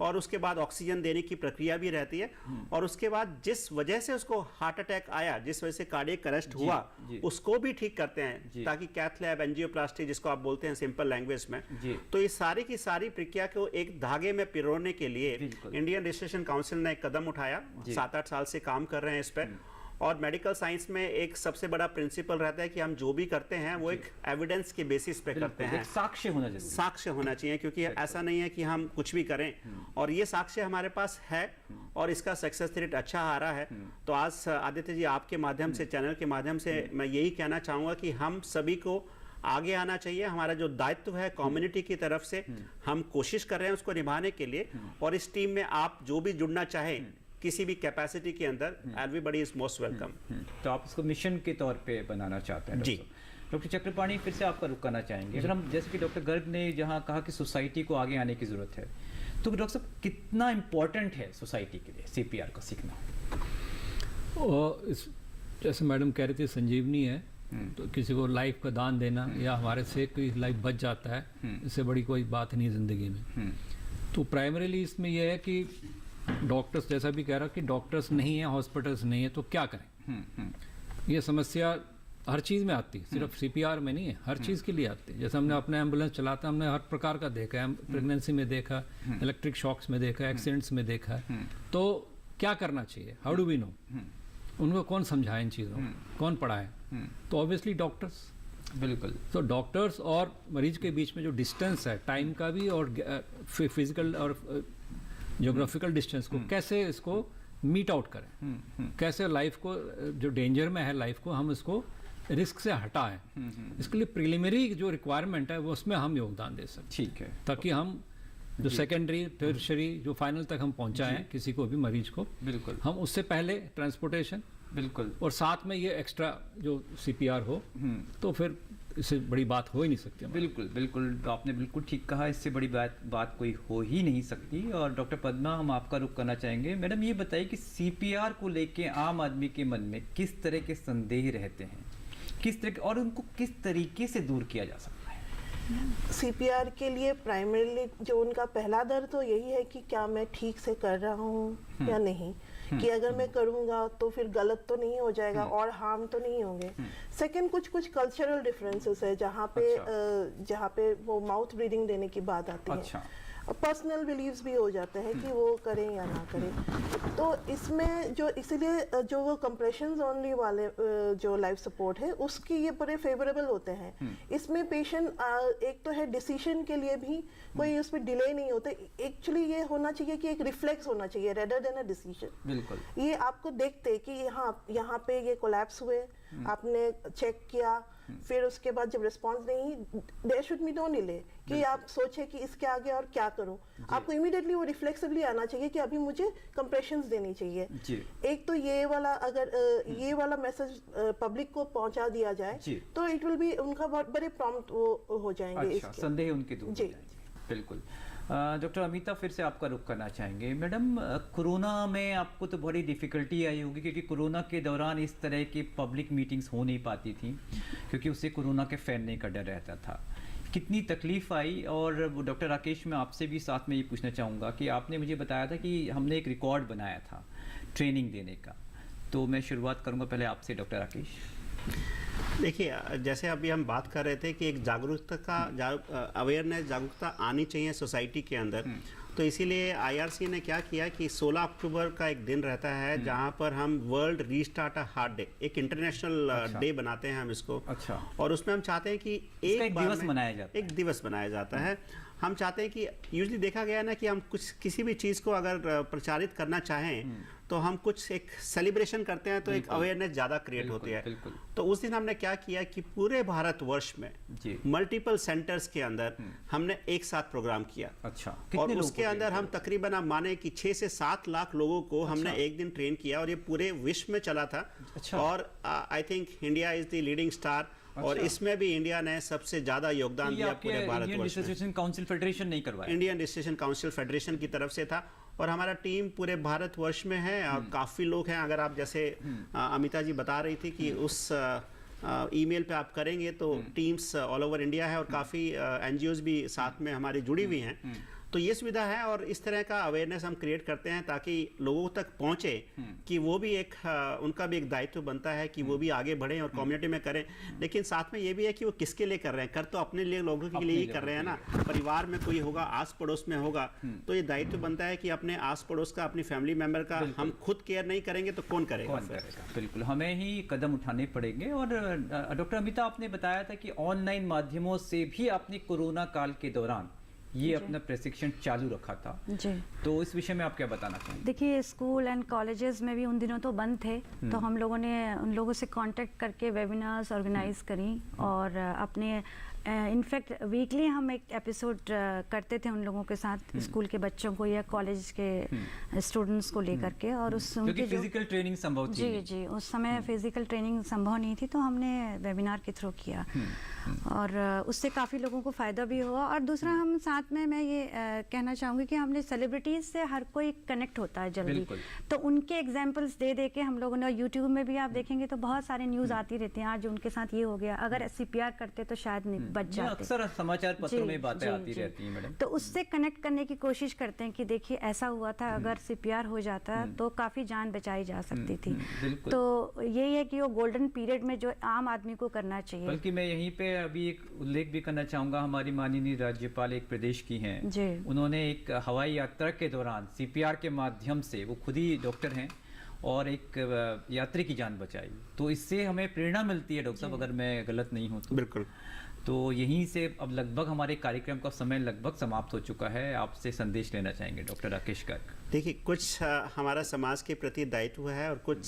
और उसके बाद ऑक्सीजन देने की प्रक्रिया भी रहती है, और उसके बाद जिस वजह से उसको हार्ट अटैक आया, जिस वजह से कार्डियक अरेस्ट हुआ, उसको भी ठीक करते हैं, ताकि कैथ लैब, एंजियोप्लास्टी जिसको आप बोलते हैं सिंपल लैंग्वेज में। तो ये सारी की सारी प्रक्रिया को एक धागे में पिरोने के लिए इंडियन रजिस्ट्रेशन काउंसिल ने एक कदम उठाया। 7-8 साल से काम कर रहे हैं इस पे। और मेडिकल साइंस में एक सबसे बड़ा प्रिंसिपल रहता है कि हम जो भी करते हैं वो एक एविडेंस के बेसिस पे करते हैं। साक्ष्य होना चाहिए, साक्ष्य होना चाहिए, क्योंकि ऐसा नहीं है कि हम कुछ भी करें। और ये साक्ष्य हमारे पास है और इसका सक्सेस रेट अच्छा आ रहा है। तो आज आदित्य जी आपके माध्यम से, चैनल के माध्यम से मैं यही कहना चाहूँगा कि हम सभी को आगे आना चाहिए। हमारा जो दायित्व है कम्युनिटी की तरफ से, हम कोशिश कर रहे हैं उसको निभाने के लिए। और इस टीम में आप जो भी जुड़ना चाहें किसी भी कैपेसिटी के अंदर, एवरीबॉडी इज मोस्ट वेलकम। तो आप इसको मिशन के तौर पे बनाना चाहते हैं? जी। डॉक्टर चक्रपाणी, फिर से आपका रुख करना चाहेंगे। फिर हम, जैसे कि डॉक्टर गर्ग ने जहाँ कहा कि सोसाइटी को आगे आने की ज़रूरत है, तो डॉक्टर साहब कितना इम्पोर्टेंट है सोसाइटी के लिए CPR का सीखना? जैसे मैडम कह रही थी, संजीवनी है। तो किसी को लाइफ का दान देना या हमारे से कोई लाइफ बच जाता है, इससे बड़ी कोई बात नहीं ज़िंदगी में। तो प्राइमरीली इसमें यह है कि डॉक्टर्स, जैसा भी कह रहा कि डॉक्टर्स नहीं है, हॉस्पिटल्स नहीं है, तो क्या करें? ये समस्या हर चीज़ में आती है, सिर्फ CPR में नहीं है, हर चीज़ के लिए आती है। जैसे हमने अपने एम्बुलेंस चलाते हैं, हमने हर प्रकार का देखा है, प्रेगनेंसी में देखा, इलेक्ट्रिक शॉक्स में देखा, एक्सीडेंट्स में देखा है। तो क्या करना चाहिए? How do we know? उनको कौन समझाए इन चीज़ों को, कौन पढ़ाए? तो ऑब्वियसली डॉक्टर्स। बिल्कुल। तो डॉक्टर्स और मरीज के बीच में जो डिस्टेंस है, टाइम का भी और फिजिकल और ज्योग्राफिकल डिस्टेंस को कैसे इसको मीट आउट करें, कैसे लाइफ को, जो डेंजर में है लाइफ को, हम इसको रिस्क से हटाएं। इसके लिए प्रिलिमिनरी जो रिक्वायरमेंट है वो उसमें हम योगदान दे सकते। ठीक है। ताकि हम जो सेकेंडरी, टर्शरी, जो फाइनल तक हम पहुंचाएं किसी को भी, मरीज को, बिल्कुल, हम उससे पहले ट्रांसपोर्टेशन, बिल्कुल, और साथ में ये एक्स्ट्रा जो CPR हो, तो फिर इससे बड़ी बात हो ही नहीं सकती। बिल्कुल बिल्कुल, आपने बिल्कुल ठीक कहा, इससे बड़ी बात कोई हो ही नहीं सकती। और डॉक्टर पद्मा, हम आपका रुख करना चाहेंगे। मैडम, ये बताइए कि CPR को लेके आम आदमी के मन में किस तरह के संदेह रहते हैं, किस तरह के, और उनको किस तरीके से दूर किया जा सकता है? CPR के लिए प्राइमरीली जो उनका पहला डर तो यही है कि क्या मैं ठीक से कर रहा हूँ या नहीं, कि अगर मैं करूँगा तो फिर गलत तो नहीं हो जाएगा और हार्म तो नहीं होंगे। सेकंड, कुछ कल्चरल डिफरेंसेस है जहाँ पे वो माउथ ब्रीदिंग देने की बात आती है। पर्सनल बिलीव्स भी हो जाते हैं कि वो करें या ना करें। तो इसमें जो, इसीलिए जो वो कंप्रेशंस ओनली वाले जो लाइफ सपोर्ट है उसकी ये बड़े फेवरेबल होते हैं। इसमें पेशेंट एक तो है डिसीजन के लिए भी कोई उसमें डिले नहीं होता। एक्चुअली ये होना चाहिए कि एक रिफ्लेक्स होना चाहिए रेदर देन अ डिसीजन। बिल्कुल। ये आपको देखते कि यहाँ पे ये कोलैप्स हुए, आपने चेक किया, फिर उसके बाद जब रिस्पॉन्स नहीं, there should be no delay कि आप सोचे कि इसके आगे और क्या करूं, आपको इमीडिएटली वो रिफ्लेक्सिवली आना चाहिए कि अभी मुझे कंप्रेशंस देनी चाहिए। एक तो ये वाला, अगर ये वाला मैसेज पब्लिक को पहुंचा दिया जाए तो इट विल बी, उनका बहुत बड़े प्रॉम्प्ट वो हो जाएंगे। अच्छा, संदेह उनके दूर हो जाएंगे। बिल्कुल। डॉक्टर अमिता, फिर से आपका रुख करना चाहेंगे। मैडम, कोरोना में आपको तो बड़ी डिफ़िकल्टी आई होगी, क्योंकि कोरोना के दौरान इस तरह की पब्लिक मीटिंग्स हो नहीं पाती थी, क्योंकि उससे कोरोना के फैलने का डर रहता था। कितनी तकलीफ आई? और डॉक्टर राकेश, मैं आपसे भी साथ में ये पूछना चाहूँगा कि आपने मुझे बताया था कि हमने एक रिकॉर्ड बनाया था ट्रेनिंग देने का, तो मैं शुरुआत करूँगा पहले आपसे, डॉक्टर राकेश। देखिए, जैसे अभी हम बात कर रहे थे कि एक जागरूकता का अवेयरनेस, जागरूकता आनी चाहिए सोसाइटी के अंदर, तो इसीलिए आईआरसी ने क्या किया कि 16 अक्टूबर का एक दिन रहता है जहां पर हम world restart a heart day, एक इंटरनेशनल डे बनाते हैं हम इसको। अच्छा। और उसमें हम चाहते हैं कि एक दिवस बनाया जाता है। हम चाहते हैं कि यूजली देखा गया ना कि हम किसी भी चीज़ को अगर प्रचारित करना चाहें तो हम कुछ एक सेलिब्रेशन करते हैं तो एक अवेयरनेस ज़्यादा क्रिएट होती है। तो उस दिन हमने क्या किया कि पूरे भारतवर्ष में मल्टीपल सेंटर्स के अंदर हमने एक साथ प्रोग्राम किया। अच्छा। और उसके अंदर हम तकरीबन आप माने कि 6 से 7 लाख लोगों को हमने एक दिन ट्रेन किया, और ये पूरे विश्व में चला था। और I think India is the leading star. और इसमें भी इंडिया ने सबसे ज्यादा योगदान दिया पूरे भारतवर्ष में। इंडियन डिस्ट्रीब्यूशन काउंसिल फेडरेशन नहीं करवाया, इंडियन डिस्ट्रीब्यूशन काउंसिल फेडरेशन की तरफ से था। और हमारा टीम पूरे भारतवर्ष में है और काफ़ी लोग हैं। अगर आप जैसे अमिता जी बता रही थी कि उस ईमेल पे आप करेंगे तो टीम्स ऑल ओवर इंडिया है और काफ़ी एनजीओज भी साथ में हमारी जुड़ी हुई हैं। तो ये सुविधा है और इस तरह का अवेयरनेस हम क्रिएट करते हैं ताकि लोगों तक पहुंचे कि वो भी एक उनका भी एक दायित्व बनता है कि वो भी आगे बढ़ें और कम्युनिटी में करें। लेकिन साथ में ये भी है कि वो किसके लिए कर रहे हैं, कर तो अपने लिए लोगों के लिए ही कर रहे हैं ना। परिवार में कोई होगा, आस पड़ोस में होगा, तो ये दायित्व बनता है कि अपने आस पड़ोस का, अपनी फैमिली मेंबर का हम खुद केयर नहीं करेंगे तो कौन करेगा? बिल्कुल, हमें ही कदम उठाने पड़ेंगे। और डॉक्टर अमिता, आपने बताया था कि ऑनलाइन माध्यमों से भी आपने कोरोना काल के दौरान ये अपना प्रशिक्षण चालू रखा था जी। तो इस विषय में आप क्या बताना चाहेंगे? देखिए, स्कूल एंड कॉलेजेस में भी उन दिनों तो बंद थे, तो हम लोगों ने उन लोगों से कांटेक्ट करके वेबिनार्स ऑर्गेनाइज करी और अपने इनफैक्ट वीकली हम एक एपिसोड करते थे उन लोगों के साथ, स्कूल के बच्चों को या कॉलेज के स्टूडेंट्स को लेकर के। और उस उनकी फिजिकल ट्रेनिंग संभव थी जी, उस समय फिजिकल ट्रेनिंग संभव नहीं थी, तो हमने वेबिनार के थ्रू किया और उससे काफ़ी लोगों को फ़ायदा भी हुआ। और दूसरा, हम साथ में मैं ये कहना चाहूँगी कि हमने सेलिब्रिटीज़ से हर कोई कनेक्ट होता है जल्दी, तो उनके एग्जाम्पल्स दे दे के हम लोगों ने, यूट्यूब में भी आप देखेंगे तो बहुत सारे न्यूज़ आती रहती हैं, आज उनके साथ ये हो गया, अगर CPR करते तो शायद बच जाते। अक्सर समाचार पत्रों में बातें आती रहती हैं मैडम। तो उससे कनेक्ट करने की कोशिश करते हैं कि देखिए ऐसा हुआ था, अगर CPR हो जाता तो काफ़ी जान बचाई जा सकती थी। तो यही है कि वो गोल्डन पीरियड में जो आम आदमी को करना चाहिए। बल्कि मैं यहीं पे अभी एक उल्लेख भी करना चाहूँगा, हमारी माननीय राज्यपाल एक प्रदेश की हैं, उन्होंने एक हवाई यात्रा के दौरान CPR के माध्यम से, वो खुद ही डॉक्टर हैं, और एक यात्री की जान बचाई। तो इससे हमें प्रेरणा मिलती है डॉक्टर साहब, अगर मैं गलत नहीं हूँ तो। बिल्कुल। तो यहीं से अब लगभग हमारे कार्यक्रम का समय लगभग समाप्त हो चुका है। आपसे संदेश लेना चाहेंगे डॉक्टर राकेश गर्ग। देखिए, कुछ हमारा समाज के प्रति दायित्व है और कुछ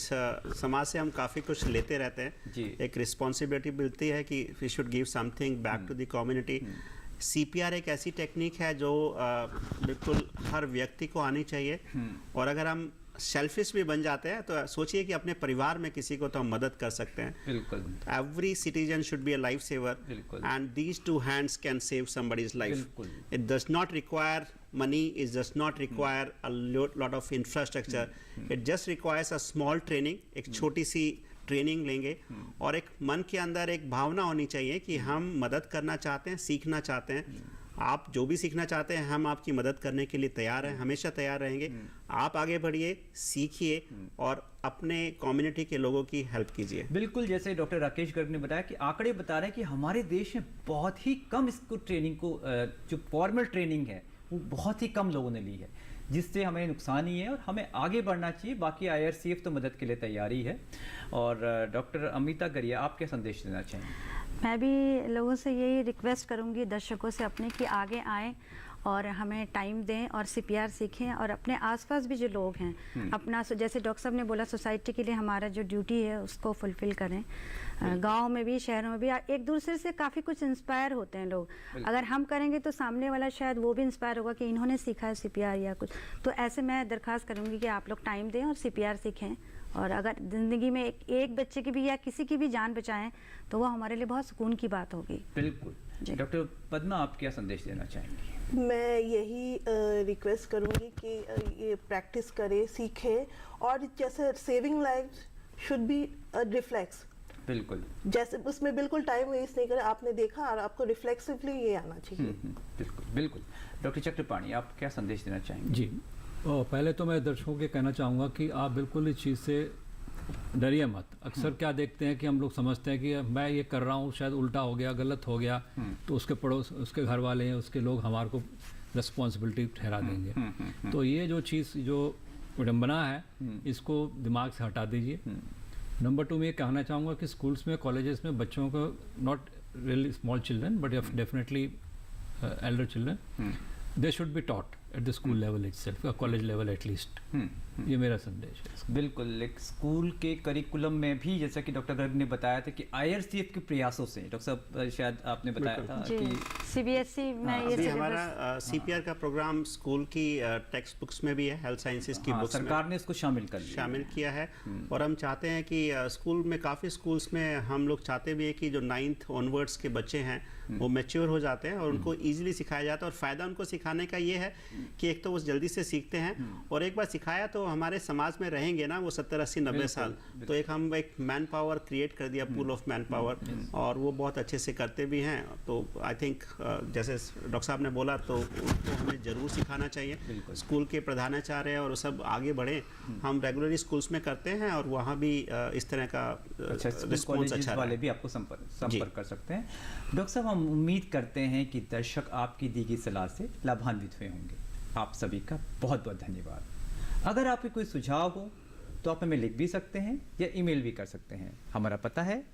समाज से हम काफ़ी कुछ लेते रहते हैं जी। एक रिस्पॉन्सिबिलिटी मिलती है कि we should give something back to the community. CPR एक ऐसी टेक्निक है जो बिल्कुल हर व्यक्ति को आनी चाहिए, और अगर हम सेल्फिश भी बन जाते हैं तो सोचिए कि अपने परिवार में किसी को तो हम मदद कर सकते हैं। बिल्कुल। Every citizen should be a life saver, and these 2 hands can save somebody's life. It does not require money, it does not require a lot of infrastructure. It just requires a small training. एक छोटी सी training लेंगे और एक मन के अंदर एक भावना होनी चाहिए कि हम मदद करना चाहते हैं, सीखना चाहते हैं। आप जो भी सीखना चाहते हैं, हम आपकी मदद करने के लिए तैयार हैं, हमेशा तैयार रहेंगे। आप आगे बढ़िए, सीखिए और अपने कम्युनिटी के लोगों की हेल्प कीजिए। बिल्कुल, जैसे डॉक्टर राकेश गर्ग ने बताया कि आंकड़े बता रहे हैं कि हमारे देश में बहुत ही कम इसको ट्रेनिंग को, जो फॉर्मल ट्रेनिंग है वो बहुत ही कम लोगों ने ली है, जिससे हमें नुकसान ही है और हमें आगे बढ़ना चाहिए। बाकी IRCF तो मदद के लिए तैयार ही है। और डॉक्टर अमिता गरिया, आप क्या संदेश देना चाहेंगे? मैं भी लोगों से यही रिक्वेस्ट करूंगी, दर्शकों से अपने, कि आगे आएँ और हमें टाइम दें और CPR सीखें, और अपने आसपास भी जो लोग हैं अपना, जैसे डॉक्टर साहब ने बोला, सोसाइटी के लिए हमारा जो ड्यूटी है उसको फुलफिल करें। गांव में भी, शहरों में भी एक दूसरे से काफ़ी कुछ इंस्पायर होते हैं लोग। अगर हम करेंगे तो सामने वाला शायद वो भी इंस्पायर होगा कि इन्होंने सीखा है CPR या कुछ। तो ऐसे मैं दरख्वास्त करूँगी कि आप लोग टाइम दें और CPR सीखें, और अगर ज़िंदगी में एक बच्चे की भी या किसी की भी जान बचाएं तो वो हमारे लिए बहुत सुकून की बात होगी। बिल्कुल। डॉक्टर पद्मा, आप क्या संदेश देना चाहेंगी? मैं यही रिक्वेस्ट करूँगी कि ये प्रैक्टिस करे, सीखे, और जैसे saving life should be reflex. बिल्कुल, जैसे उसमें बिल्कुल टाइम वेस्ट नहीं करें। आपने देखा और आपको रिफ्लेक्सिवली ये आना चाहिए। बिल्कुल बिल्कुल। डॉक्टर चक्रपाणी, आप क्या संदेश देना चाहेंगे? जी, पहले तो मैं दर्शकों के कहना चाहूँगा कि आप बिल्कुल इस चीज़ से डरिए मत। अक्सर क्या देखते हैं कि हम लोग समझते हैं कि मैं ये कर रहा हूँ, शायद उल्टा हो गया, गलत हो गया, तो उसके पड़ोस, उसके घर वाले हैं, उसके लोग हमारे को रिस्पॉन्सिबिलिटी ठहरा देंगे। तो ये जो चीज़, जो विडम्बना है, इसको दिमाग से हटा दीजिए। नंबर 2 में ये कहना चाहूँगा कि स्कूल्स में, कॉलेजेस में बच्चों को, not really small children but definitely Elder children, they should be taught at the school level itself, college level at least. ये मेरा संदेश है। बिल्कुल, एक स्कूल के करिकुलम में भी, जैसा कि डॉक्टर गर्ग ने बताया था कि IRCF के प्रयासों से, डॉक्टर साहब शायद आपने बताया था कि CBSE में ये हमारा CPR का प्रोग्राम स्कूल की टेक्स्ट बुक्स में भी है, हेल्थ साइंसेज की बुक्स सरकार ने इसको शामिल किया है। और हम चाहते हैं कि स्कूल में, काफ़ी स्कूल्स में हम लोग चाहते भी हैं कि जो 9th ऑनवर्ड्स के बच्चे हैं वो मैच्योर हो जाते हैं और उनको ईजिली सिखाया जाता है। और फ़ायदा उनको सिखाने का ये है कि एक तो वो जल्दी से सीखते हैं, और एक बार सिखाया तो हमारे समाज में रहेंगे ना वो 70, 80, 90 साल। तो हम एक मैन पावर क्रिएट कर दिया, पूल ऑफ मैन पावर, और वो बहुत अच्छे से करते भी हैं। तो आई थिंक जैसे डॉक्टर साहब ने बोला, तो उनको हमें ज़रूर सिखाना चाहिए। स्कूल के प्रधानाचार्य और सब आगे बढ़े। हम रेगुलरली स्कूल्स में करते हैं और वहाँ भी इस तरह का रिस्पॉन्स अच्छा वाले भी आपको संपर्क कर सकते हैं। डॉक्टर साहब, हम उम्मीद करते हैं कि दर्शक आपकी दी गई सलाह से लाभान्वित हुए होंगे। आप सभी का बहुत बहुत धन्यवाद। अगर आपके कोई सुझाव हो तो आप हमें लिख भी सकते हैं या ईमेल भी कर सकते हैं। हमारा पता है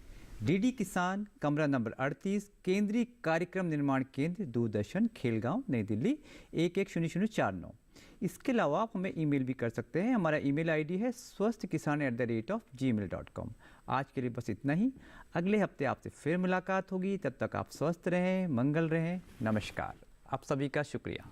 DD किसान, कमरा नंबर 38, केंद्रीय कार्यक्रम निर्माण केंद्र, दूरदर्शन, खेलगांव, नई दिल्ली 110049। इसके अलावा आप हमें ईमेल भी कर सकते हैं। हमारा ईमेल ID है swasthkisan@gmail.com। आज के लिए बस इतना ही। अगले हफ्ते आपसे फिर मुलाकात होगी। तब तक आप स्वस्थ रहें, मंगल रहें। नमस्कार। आप सभी का शुक्रिया।